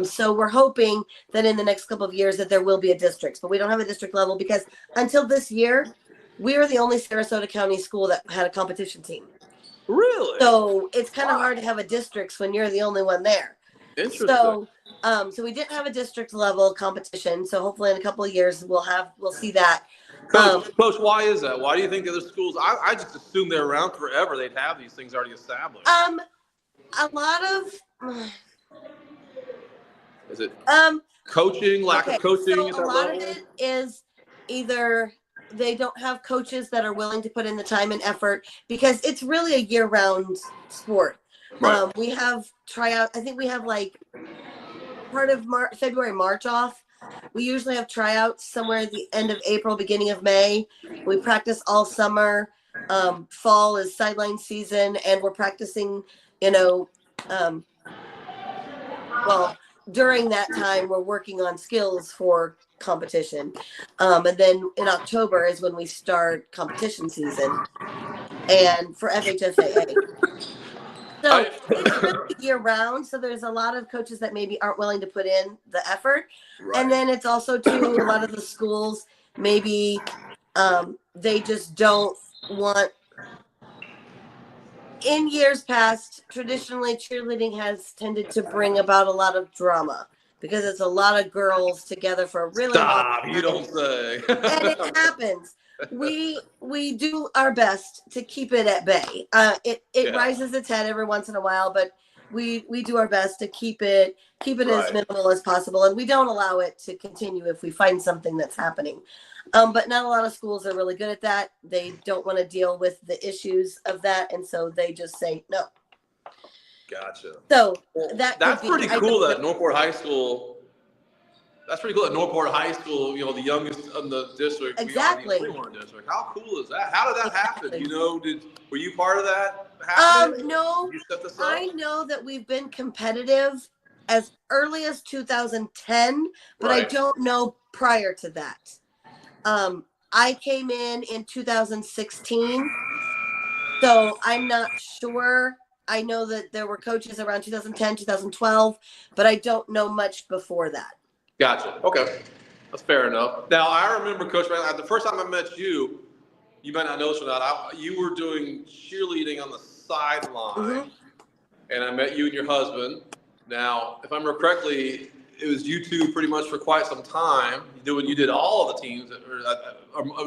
Speaker 6: So we're hoping that in the next couple of years that there will be a districts, but we don't have a district level because until this year, we were the only Sarasota County school that had a competition team.
Speaker 2: Really?
Speaker 6: So it's kind of hard to have a districts when you're the only one there.
Speaker 2: Interesting.
Speaker 6: So, so we didn't have a district level competition. So hopefully in a couple of years we'll see that.
Speaker 2: Coach, why is that? Why do you think the other schools? I just assumed they're around forever. They'd have these things already established.
Speaker 6: A lot of.
Speaker 2: Is it coaching, lack of coaching?
Speaker 6: So
Speaker 2: at
Speaker 6: a
Speaker 2: that
Speaker 6: lot
Speaker 2: level?
Speaker 6: of it is either they don't have coaches that are willing to put in the time and effort because it's really a year-round sport.
Speaker 2: Right.
Speaker 6: We have tryouts. I think we have like part of February, March off. We usually have tryouts somewhere at the end of April, beginning of May. We practice all summer. Fall is sideline season, and we're practicing, during that time, we're working on skills for competition. And then in October is when we start competition season and for FHSAA. So it's really year round. So there's a lot of coaches that maybe aren't willing to put in the effort. Right. And then it's also too, a lot of the schools, maybe they just don't want. In years past, traditionally cheerleading has tended to bring about a lot of drama because it's a lot of girls together for a really long time.
Speaker 2: You don't say.
Speaker 6: And it happens. We do our best to keep it at bay. It rises its head every once in a while, but we do our best to keep it as minimal as possible, and we don't allow it to continue if we find something that's happening. But not a lot of schools are really good at that. They don't want to deal with the issues of that, and so they just say no.
Speaker 2: Gotcha.
Speaker 6: So
Speaker 2: that's pretty cool that Northport High School. That's pretty cool that Northport High School, the youngest in the district.
Speaker 6: Exactly.
Speaker 2: We are the Fremont district. How cool is that? How did that happen? Were you part of that happening?
Speaker 6: No.
Speaker 2: Did you set this up?
Speaker 6: I know that we've been competitive as early as 2010, but I don't know prior to that. I came in 2016, so I'm not sure. I know that there were coaches around 2010, 2012, but I don't know much before that.
Speaker 2: Gotcha. Okay. That's fair enough. Now, I remember, Coach, the first time I met you, you might not know this or not, you were doing cheerleading on the sideline, and I met you and your husband. Now, if I remember correctly, it was you two pretty much for quite some time. You did all of the teams, or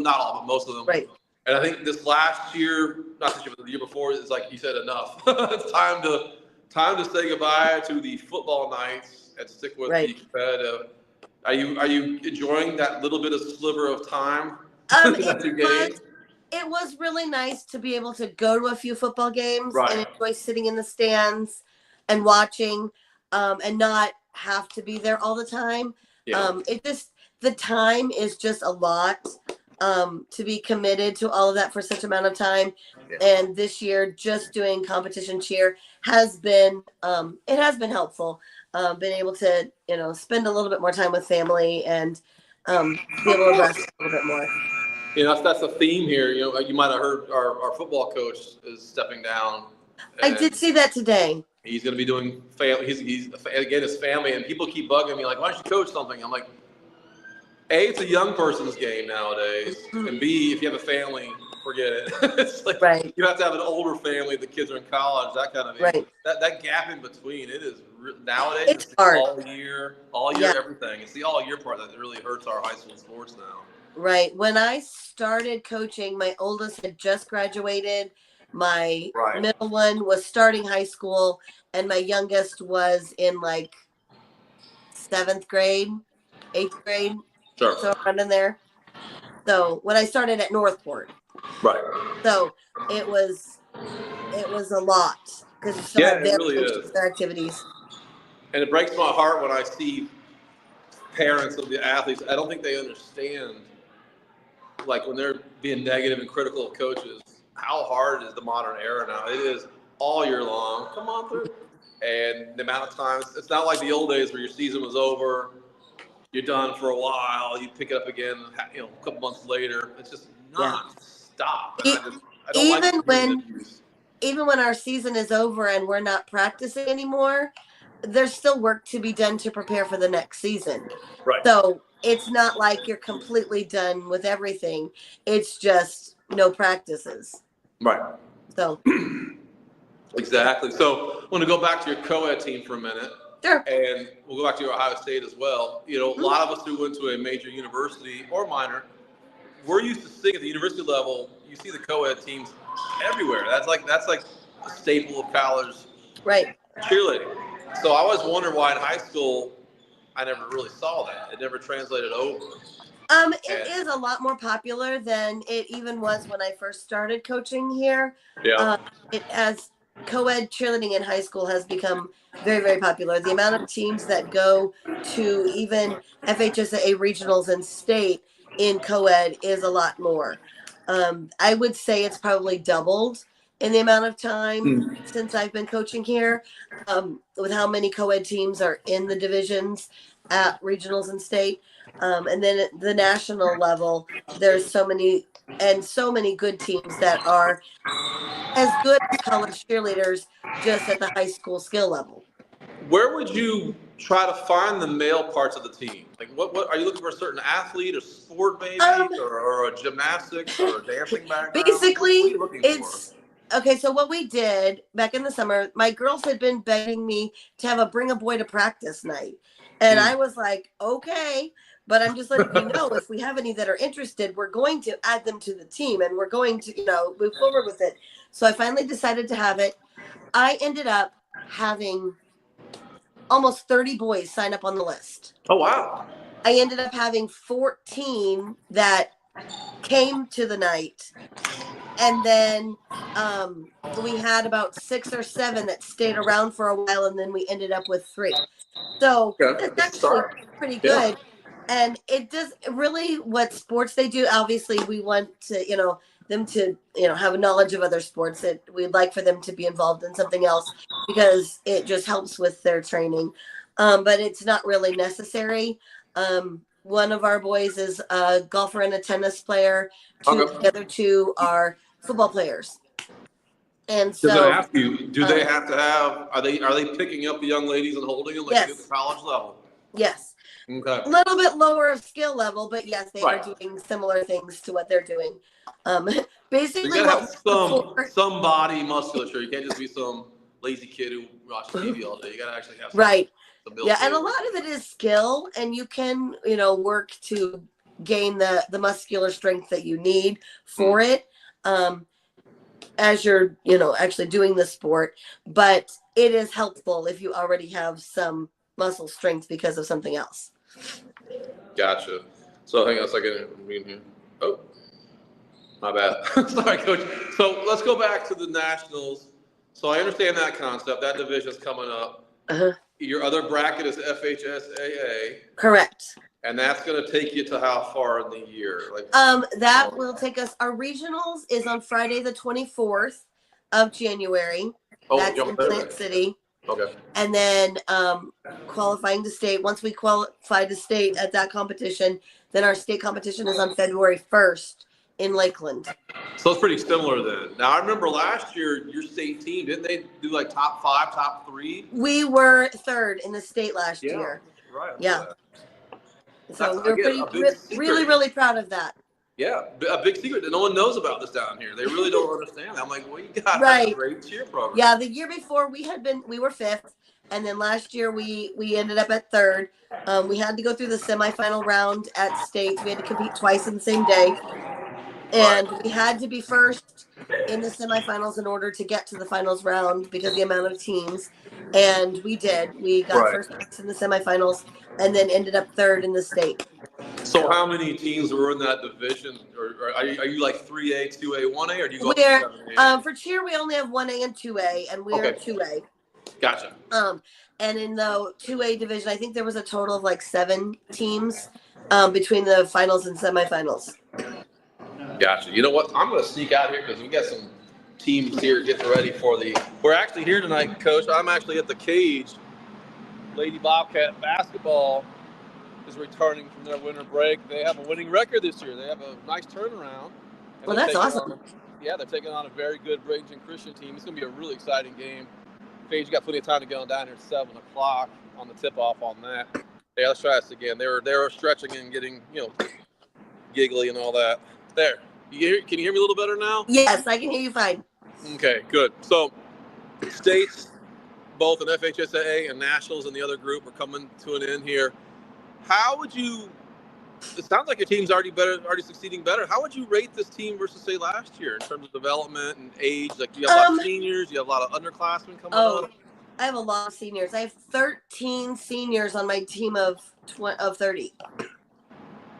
Speaker 2: not all, but most of them.
Speaker 6: Right.
Speaker 2: And I think this last year, not this year, but the year before, it's like you said, enough. It's time to say goodbye to the football nights and stick with the competitive. Are you enjoying that little bit of sliver of time that you gained?
Speaker 6: It was really nice to be able to go to a few football games and enjoy sitting in the stands and watching, and not have to be there all the time. Yeah. The time is just a lot to be committed to all of that for such amount of time. Yeah. And this year, just doing competition cheer has been helpful. Been able to spend a little bit more time with family and be able to rest a little bit more.
Speaker 2: That's the theme here. You might have heard our football coach is stepping down.
Speaker 6: I did see that today.
Speaker 2: He's going to be doing family. He's again his family, and people keep bugging me like, "Why don't you coach something?" I'm like, A, it's a young person's game nowadays, and B, if you have a family, forget it. It's like you have to have an older family. The kids are in college, that kind of thing. Right. That gap in between, it is nowadays. It's hard. All year, everything. It's the all year part that really hurts our high school sports now.
Speaker 6: Right. When I started coaching, my oldest had just graduated. My middle one was starting high school, and my youngest was in like 7th grade, 8th grade.
Speaker 2: Sure.
Speaker 6: So around in there. So when I started at Northport.
Speaker 2: Right.
Speaker 6: So it was a lot because you still have their activities.
Speaker 2: And it breaks my heart when I see parents of the athletes. I don't think they understand, like when they're being negative and critical of coaches, how hard is the modern era now. It is all year long. Come on through. And the amount of times, it's not like the old days where your season was over, you're done for a while. You pick it up again, a couple months later. It's just non-stop. And I don't
Speaker 6: even
Speaker 2: like
Speaker 6: when even when our season is over and we're not practicing anymore, there's still work to be done to prepare for the next season.
Speaker 2: Right.
Speaker 6: So it's not like you're completely done with everything. It's just no practices.
Speaker 2: Right.
Speaker 6: So
Speaker 2: exactly. So I want to go back to your co-ed team for a minute.
Speaker 6: Sure.
Speaker 2: And we'll go back to your Ohio State as well. A lot of us who went to a major university or minor, we're used to seeing at the university level, you see the co-ed teams everywhere. That's like a staple of college cheerleading. So I always wondered why in high school I never really saw that. It never translated over.
Speaker 6: It is a lot more popular than it even was when I first started coaching here.
Speaker 2: Yeah.
Speaker 6: It as co-ed cheerleading in high school has become very, very popular. The amount of teams that go to even FHSAA regionals and state in co-ed is a lot more. I would say it's probably doubled in the amount of time since I've been coaching here, with how many co-ed teams are in the divisions at regionals and state. And then at the national level, there's so many good teams that are as good as college cheerleaders, just at the high school skill level.
Speaker 2: Where would you try to find the male parts of the team? Like, what are you looking for? A certain athlete, a sport maybe, or a gymnastics or a dancing background?
Speaker 6: Basically,
Speaker 2: what are you looking
Speaker 6: it's
Speaker 2: for?
Speaker 6: Okay. So what we did back in the summer, my girls had been begging me to have a bring a boy to practice night, and I was like, okay. But I'm just letting you know, if we have any that are interested, we're going to add them to the team and we're going to, move forward with it. So I finally decided to have it. I ended up having almost 30 boys sign up on the list.
Speaker 2: Oh, wow.
Speaker 6: I ended up having 14 that came to the night. And then we had about 6 or 7 that stayed around for a while, and then we ended up with 3. So that's actually pretty good. And it does really what sports they do. Obviously, we want to, them to, have a knowledge of other sports. That we'd like for them to be involved in something else because it just helps with their training. But it's not really necessary. One of our boys is a golfer and a tennis player. The other 2 are football players. And so,
Speaker 2: I ask you, do they have to have? Are they picking up the young ladies and holding them like at the college level?
Speaker 6: Yes.
Speaker 2: Okay.
Speaker 6: A little bit lower of skill level, but yes, they are doing similar things to what they're doing. Basically,
Speaker 2: you gotta have some body musculature. You can't just be some lazy kid who watches TV all day. You gotta actually have some ability.
Speaker 6: And a lot of it is skill, and you can work to gain the muscular strength that you need for it as you're actually doing the sport. But it is helpful if you already have some muscle strength because of something else.
Speaker 2: Gotcha. So hang on a second. Oh, my bad. Sorry, Coach. So let's go back to the Nationals. So I understand that concept. That division is coming up. Your other bracket is FHSAA.
Speaker 6: Correct.
Speaker 2: And that's going to take you to how far in the year?
Speaker 6: That will take us. Our regionals is on Friday, the 24th of January. That's in Plant City.
Speaker 2: Okay.
Speaker 6: And then qualifying to state. Once we qualify to state at that competition, then our state competition is on February 1st in Lakeland.
Speaker 2: So it's pretty similar then. Now, I remember last year, your state team, didn't they do like top 5, top 3?
Speaker 6: We were 3rd in the state last year.
Speaker 2: Right.
Speaker 6: Yeah. So we're really proud of that.
Speaker 2: Yeah, a big secret that no one knows about this down here. They really don't understand. I'm like, well, you got a great cheer program.
Speaker 6: Yeah, the year before we were 5th, and then last year we ended up at 3rd. We had to go through the semifinal round at states. We had to compete twice in the same day, and we had to be 1st in the semifinals in order to get to the finals round because of the amount of teams. And we did. We got 1st place in the semifinals, and then ended up 3rd in the state.
Speaker 2: So how many teams were in that division? Or are you like 3A, 2A, 1A, or do you go up to 7A?
Speaker 6: For cheer, we only have 1A and 2A, and we're 2A.
Speaker 2: Gotcha.
Speaker 6: And in the 2A division, I think there was a total of like 7 teams between the finals and semifinals.
Speaker 2: Gotcha. You know what? I'm going to sneak out here because we got some teams here getting ready for we're actually here tonight, Coach. I'm actually at the cage. Lady Bobcat basketball is returning from their winter break. They have a winning record this year. They have a nice turnaround.
Speaker 6: Well, that's awesome.
Speaker 2: They're taking on a very good Bradenton Christian team. It's going to be a really exciting game. Paige, you got plenty of time to get on down here at 7 o'clock on the tip-off on that. Yeah, let's try this again. They were stretching and getting, giggly and all that. There. Can you hear me a little better now?
Speaker 6: Yes, I can hear you fine.
Speaker 2: Okay, good. So, states, both in FHSAA and nationals and the other group are coming to an end here. How would you? It sounds like your team's already succeeding better. How would you rate this team versus say last year in terms of development and age? Like, you have a lot of seniors, you have a lot of underclassmen coming up.
Speaker 6: I have a lot of seniors. I have 13 seniors on my team of 30.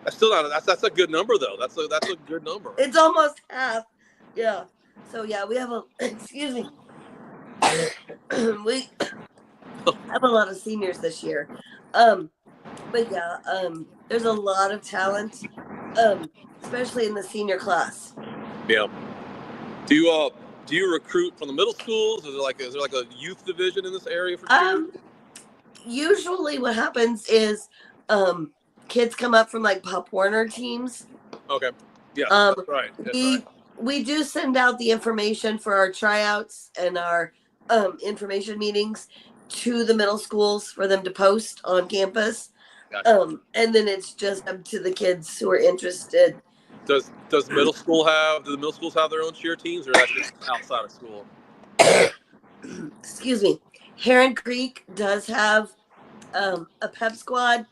Speaker 2: That's still not. That's a good number though. That's a good number.
Speaker 6: It's almost half. Yeah. So yeah, we have excuse me. We have a lot of seniors this year. But yeah, there's a lot of talent, especially in the senior class.
Speaker 2: Yeah. Do you recruit from the middle schools? Is there like a youth division in this area for cheer?
Speaker 6: Usually what happens is kids come up from like Pop Warner teams.
Speaker 2: Okay. Yeah, that's right.
Speaker 6: We do send out the information for our tryouts and our information meetings to the middle schools for them to post on campus.
Speaker 2: Gotcha.
Speaker 6: And then it's just up to the kids who are interested.
Speaker 2: Does do the middle schools have their own cheer teams, or that's just outside of school?
Speaker 6: Excuse me. Heron Creek does have a pep squad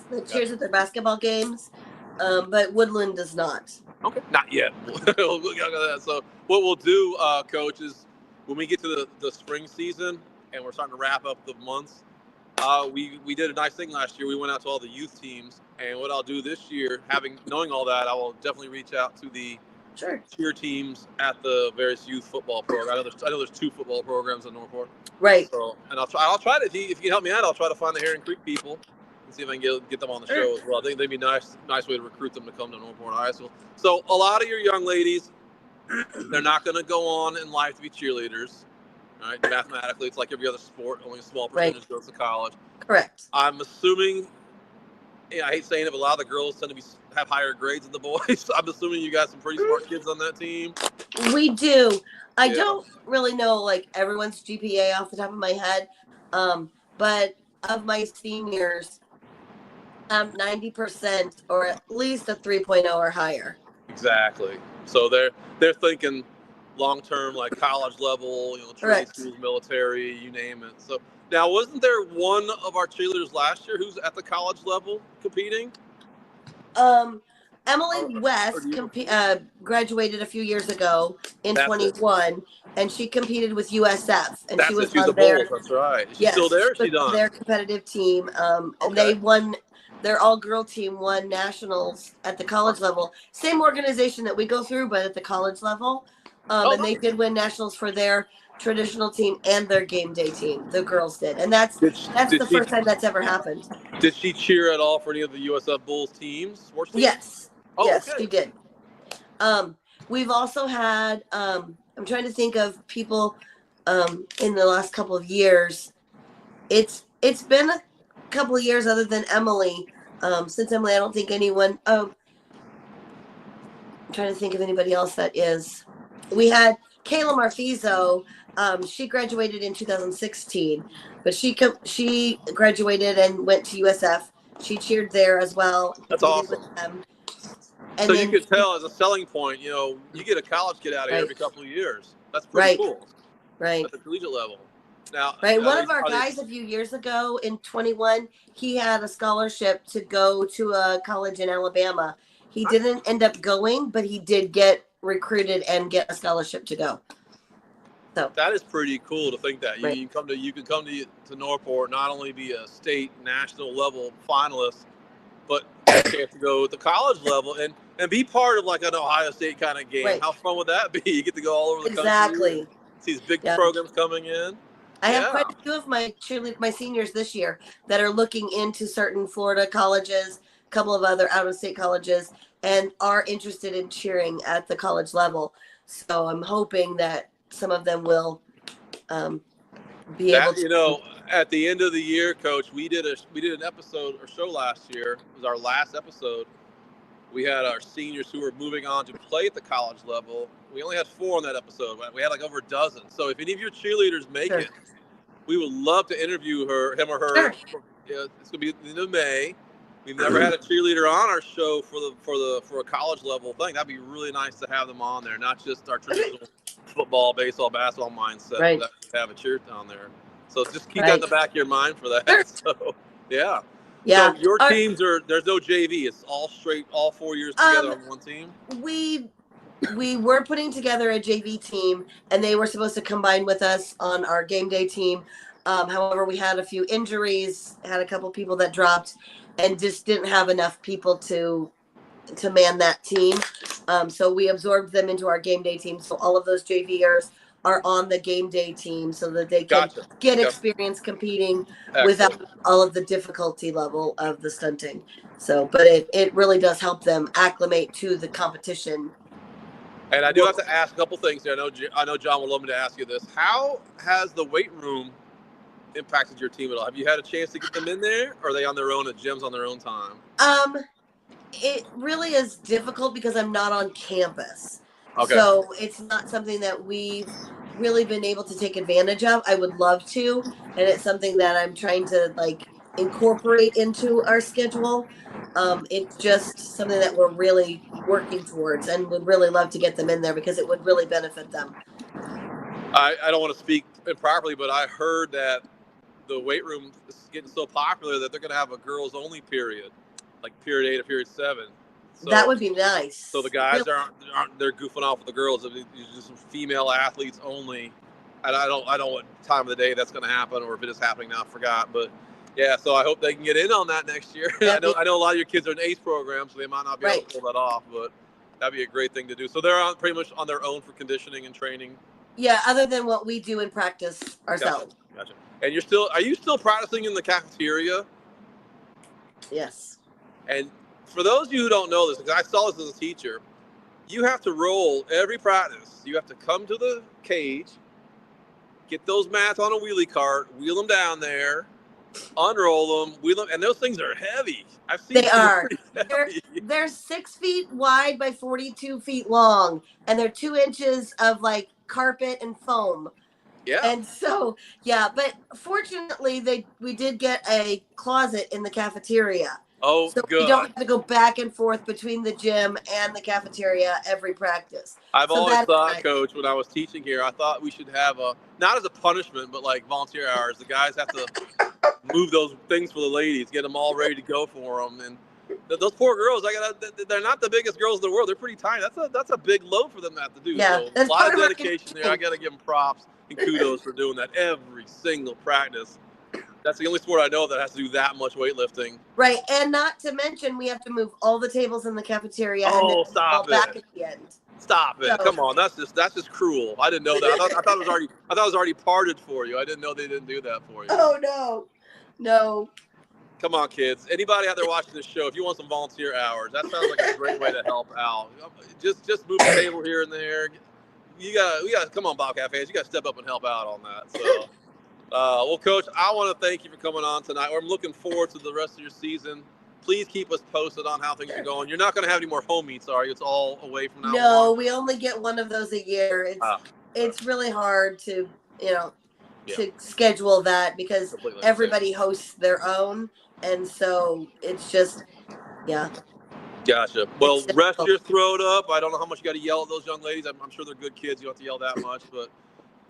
Speaker 6: that cheers at their basketball games, but Woodland does not.
Speaker 2: Okay, not yet. So what we'll do, Coach, is when we get to the spring season and we're starting to wrap up the months, we did a nice thing last year. We went out to all the youth teams, and what I'll do this year, knowing all that, I will definitely reach out to the cheer teams at the various youth football programs. I know there's 2 football programs in Northport.
Speaker 6: Right.
Speaker 2: So, and I'll try to, if you can help me out, I'll try to find the Heron Creek people and see if I can get them on the show as well. I think they'd be nice way to recruit them to come to Northport High School. So a lot of your young ladies, they're not going to go on in life to be cheerleaders. Right? Mathematically, it's like every other sport. Only a small percentage goes to college.
Speaker 6: Correct.
Speaker 2: I'm assuming, I hate saying it, but a lot of the girls tend to have higher grades than the boys. I'm assuming you got some pretty smart kids on that team.
Speaker 6: We do. I don't really know like everyone's GPA off the top of my head, but of my seniors, 90% or at least a 3.0 or higher.
Speaker 2: Exactly. So they're thinking long term, like college level, trade schools, military, you name it. So now, wasn't there one of our cheerleaders last year who's at the college level competing?
Speaker 6: Emily West graduated a few years ago in 21, and she competed with USF, and she was on their.
Speaker 2: That's right. Is she still there? She done
Speaker 6: their competitive team, and they won. Their all-girl team won nationals at the college level. Same organization that we go through, but at the college level. And they did win nationals for their traditional team and their game day team. The girls did, and that's the first time that's ever happened.
Speaker 2: Did she cheer at all for any of the USF Bulls teams? Sports teams?
Speaker 6: Yes. Yes, she did. We've also had. I'm trying to think of people in the last couple of years. It's been a couple of years other than Emily. Since Emily, I don't think anyone. I'm trying to think of anybody else that is. We had Kayla Marfizo. She graduated in 2016, but she graduated and went to USF. She cheered there as well.
Speaker 2: That's awesome. And so you could tell as a selling point, you get a college kid out of here every couple of years. That's pretty cool.
Speaker 6: Right.
Speaker 2: At the collegiate level. Now,
Speaker 6: one of our guys a few years ago in 21, he had a scholarship to go to a college in Alabama. He didn't end up going, but he did get recruited and get a scholarship to go. So
Speaker 2: that is pretty cool to think that you can come to Northport, not only be a state, national level finalist, but you have to go at the college level and be part of like an Ohio State kind of game. How fun would that be? You get to go all over the country.
Speaker 6: Exactly.
Speaker 2: See these big programs coming in.
Speaker 6: I have quite a few of my seniors this year that are looking into certain Florida colleges, a couple of other out-of-state colleges, and are interested in cheering at the college level. So I'm hoping that some of them will be able to.
Speaker 2: At the end of the year, Coach, we did an episode or show last year. It was our last episode. We had our seniors who were moving on to play at the college level. We only had 4 on that episode. We had like over a dozen. So if any of your cheerleaders make it, we would love to interview him or her.
Speaker 6: Sure.
Speaker 2: It's gonna be the end of May. We've never had a cheerleader on our show for a college level thing. That'd be really nice to have them on there, not just our traditional football, baseball, basketball mindset.
Speaker 6: Right.
Speaker 2: But have a cheer on there. So just keep that in the back of your mind for that.
Speaker 6: Sure.
Speaker 2: So yeah.
Speaker 6: Yeah.
Speaker 2: So your teams there's no JV. It's all straight, all 4 years together on one team.
Speaker 6: We were putting together a JV team, and they were supposed to combine with us on our game day team. However, we had a few injuries, had a couple people that dropped, and just didn't have enough people to man that team. So we absorbed them into our game day team. So all of those JVers are on the game day team so that they can get experience competing without all of the difficulty level of the stunting. So, but it really does help them acclimate to the competition.
Speaker 2: And I do have to ask a couple things here. I know John would love me to ask you this. How has the weight room impacted your team at all? Have you had a chance to get them in there, or are they on their own at gyms on their own time?
Speaker 6: It really is difficult because I'm not on campus.
Speaker 2: Okay.
Speaker 6: So it's not something that we've really been able to take advantage of. I would love to, and it's something that I'm trying to incorporate into our schedule. It's just something that we're really working towards and would really love to get them in there because it would really benefit them.
Speaker 2: I don't want to speak improperly, but I heard that the weight room is getting so popular that they're going to have a girls only period, like period 8 or period 7. So,
Speaker 6: that would be nice.
Speaker 2: So the guys aren't they're goofing off with the girls. It's just some female athletes only. I don't know what time of the day that's going to happen, or if it is happening now. I forgot, but yeah. So I hope they can get in on that next year. I know a lot of your kids are in ACE programs, so they might not be able to pull that off, but that'd be a great thing to do. So they're pretty much on their own for conditioning and training.
Speaker 6: Yeah, other than what we do in practice ourselves.
Speaker 2: Gotcha. And are you still practicing in the cafeteria?
Speaker 6: Yes.
Speaker 2: And for those of you who don't know this, because I saw this as a teacher, you have to roll every practice. You have to come to the cage, get those mats on a wheelie cart, wheel them down there, unroll them, wheel them, and those things are heavy. I've seen
Speaker 6: they are. They're 6 feet wide by 42 feet long, and they're 2 inches of carpet and foam.
Speaker 2: Yeah.
Speaker 6: And so, but fortunately, we did get a closet in the cafeteria.
Speaker 2: Oh,
Speaker 6: so
Speaker 2: good.
Speaker 6: We don't have to go back and forth between the gym and the cafeteria every practice.
Speaker 2: I've always thought, Coach, when I was teaching here, I thought we should have not as a punishment, but volunteer hours. The guys have to move those things for the ladies, get them all ready to go for them. And those poor girls, they're not the biggest girls in the world. They're pretty tiny. That's a big load for them to have to do.
Speaker 6: Yeah,
Speaker 2: so a lot of dedication there. I got to give them props and kudos for doing that every single practice. That's the only sport I know that has to do that much weightlifting.
Speaker 6: Right, and not to mention we have to move all the tables in the cafeteria
Speaker 2: stop it.
Speaker 6: Back at the end.
Speaker 2: Stop it! So, come on, that's just cruel. I didn't know that. I thought it was already parted for you. I didn't know they didn't do that for you.
Speaker 6: Oh no.
Speaker 2: Come on, kids. Anybody out there watching this show, if you want some volunteer hours, that sounds like a great way to help out. Just move the table here and there. We got come on, Bobcat fans. You got to step up and help out on that. So. Well, Coach, I want to thank you for coming on tonight. I'm looking forward to the rest of your season. Please keep us posted on how things are going. You're not going to have any more home meets, are you? It's all away from now.
Speaker 6: No, we only get one of those a year. It's really hard to to schedule that because everybody hosts their own, and so it's just
Speaker 2: Gotcha. Well, rest your throat up. I don't know how much you got to yell at those young ladies. I'm sure they're good kids. You don't have to yell that much, but.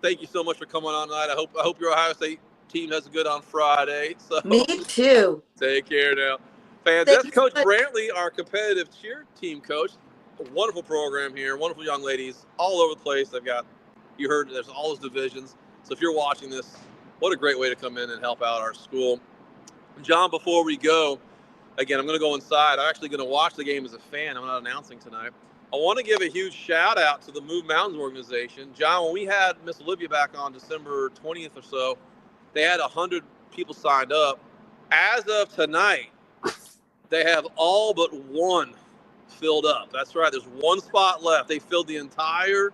Speaker 2: Thank you so much for coming on tonight. I hope your Ohio State team does good on Friday. So
Speaker 6: me too.
Speaker 2: Take care now. Fans, that's Coach Brantley, our competitive cheer team coach. A wonderful program here. Wonderful young ladies all over the place. You heard there's all those divisions. So if you're watching this, what a great way to come in and help out our school. John, before we go, again, I'm going to go inside. I'm actually going to watch the game as a fan. I'm not announcing tonight. I want to give a huge shout out to the Move Mountains organization. John, when we had Miss Olivia back on December 20th or so, they had 100 people signed up. As of tonight, they have all but one filled up. That's right. There's one spot left. They filled the entire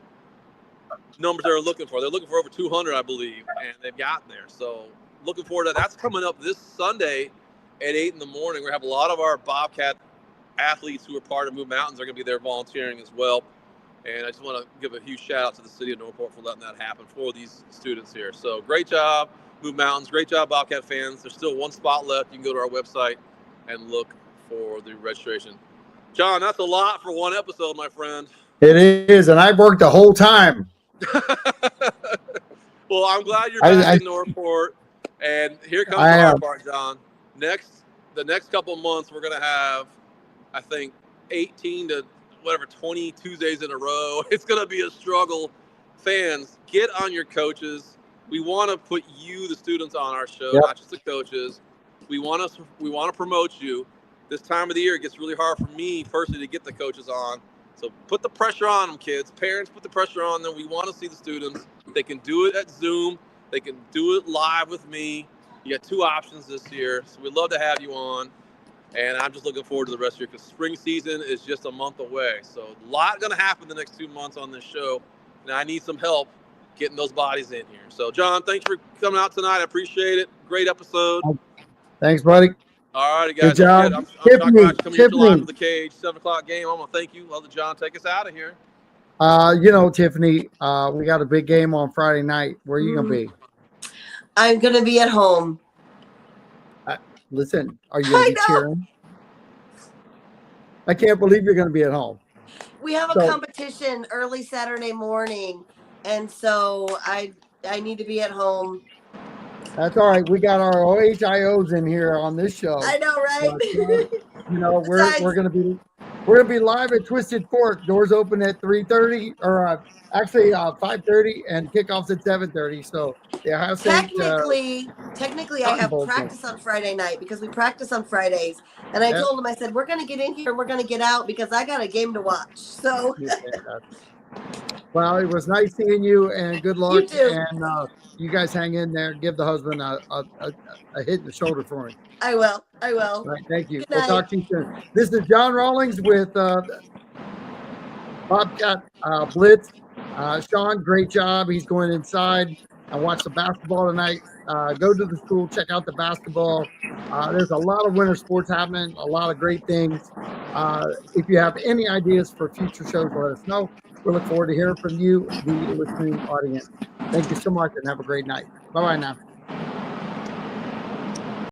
Speaker 2: numbers they're looking for. They're looking for over 200, I believe, and they've gotten there. So looking forward to that. That's coming up this Sunday at 8 in the morning. We're going to have a lot of our Bobcat athletes who are part of Move Mountains are going to be there volunteering as well. And I just want to give a huge shout out to the city of Northport for letting that happen for these students here. So great job, Move Mountains. Great job, Bobcat fans. There's still one spot left. You can go to our website and look for the registration. John, that's a lot for one episode, my friend.
Speaker 1: It is, and I've worked the whole time.
Speaker 2: Well, I'm glad you're back in Northport. And here comes the hard part, John. The next couple of months, we're going to have, I think, 18 to 20 Tuesdays in a row. It's going to be a struggle. Fans, get on your coaches. We want to put you, the students, on our show, not just the coaches. We want to promote you. This time of the year, it gets really hard for me personally to get the coaches on. So put the pressure on them, kids. Parents, put the pressure on them. We want to see the students. They can do it at Zoom. They can do it live with me. You got 2 options this year. So we'd love to have you on. And I'm just looking forward to the rest of the year because spring season is just a month away. So a lot going to happen the next 2 months on this show. And I need some help getting those bodies in here. So, John, thanks for coming out tonight. I appreciate it. Great episode.
Speaker 1: Thanks, buddy.
Speaker 2: All righty, guys.
Speaker 1: Good job.
Speaker 2: I'm talking about coming here live to the cage, 7 o'clock game. I'm going to thank you. I'll let John take us out of here.
Speaker 1: Tiffany, we got a big game on Friday night. Where are you going to be?
Speaker 6: I'm going to be at home.
Speaker 1: Listen, are you going to be cheering? I can't believe you're going to be at home.
Speaker 6: We have a competition early Saturday morning, and so I need to be at home.
Speaker 1: That's all right. We got our OHIOs in here on this show.
Speaker 6: I know, right?
Speaker 1: But, we're gonna be live at Twisted Fork. Doors open at 3:30, or actually 5:30, and kickoffs at 7:30. So
Speaker 6: technically, I have practice on Friday night because we practice on Fridays. And I told him, I said, we're gonna get in here and we're gonna get out because I got a game to watch. So.
Speaker 1: Well, it was nice seeing you, and good luck.
Speaker 6: You too.
Speaker 1: And you guys hang in there. Give the husband a hit in the shoulder for me.
Speaker 6: I will.
Speaker 1: All right, thank you.
Speaker 6: Good
Speaker 1: We'll
Speaker 6: night.
Speaker 1: talk to you soon. This is John Rawlings with Bobcat Blitz. Sean, great job. He's going inside and watch the basketball tonight. Go to the school, check out the basketball. There's a lot of winter sports happening, a lot of great things. If you have any ideas for future shows, let us know. We look forward to hearing from you, the listening audience. Thank you so much, and have a great night. Bye-bye now.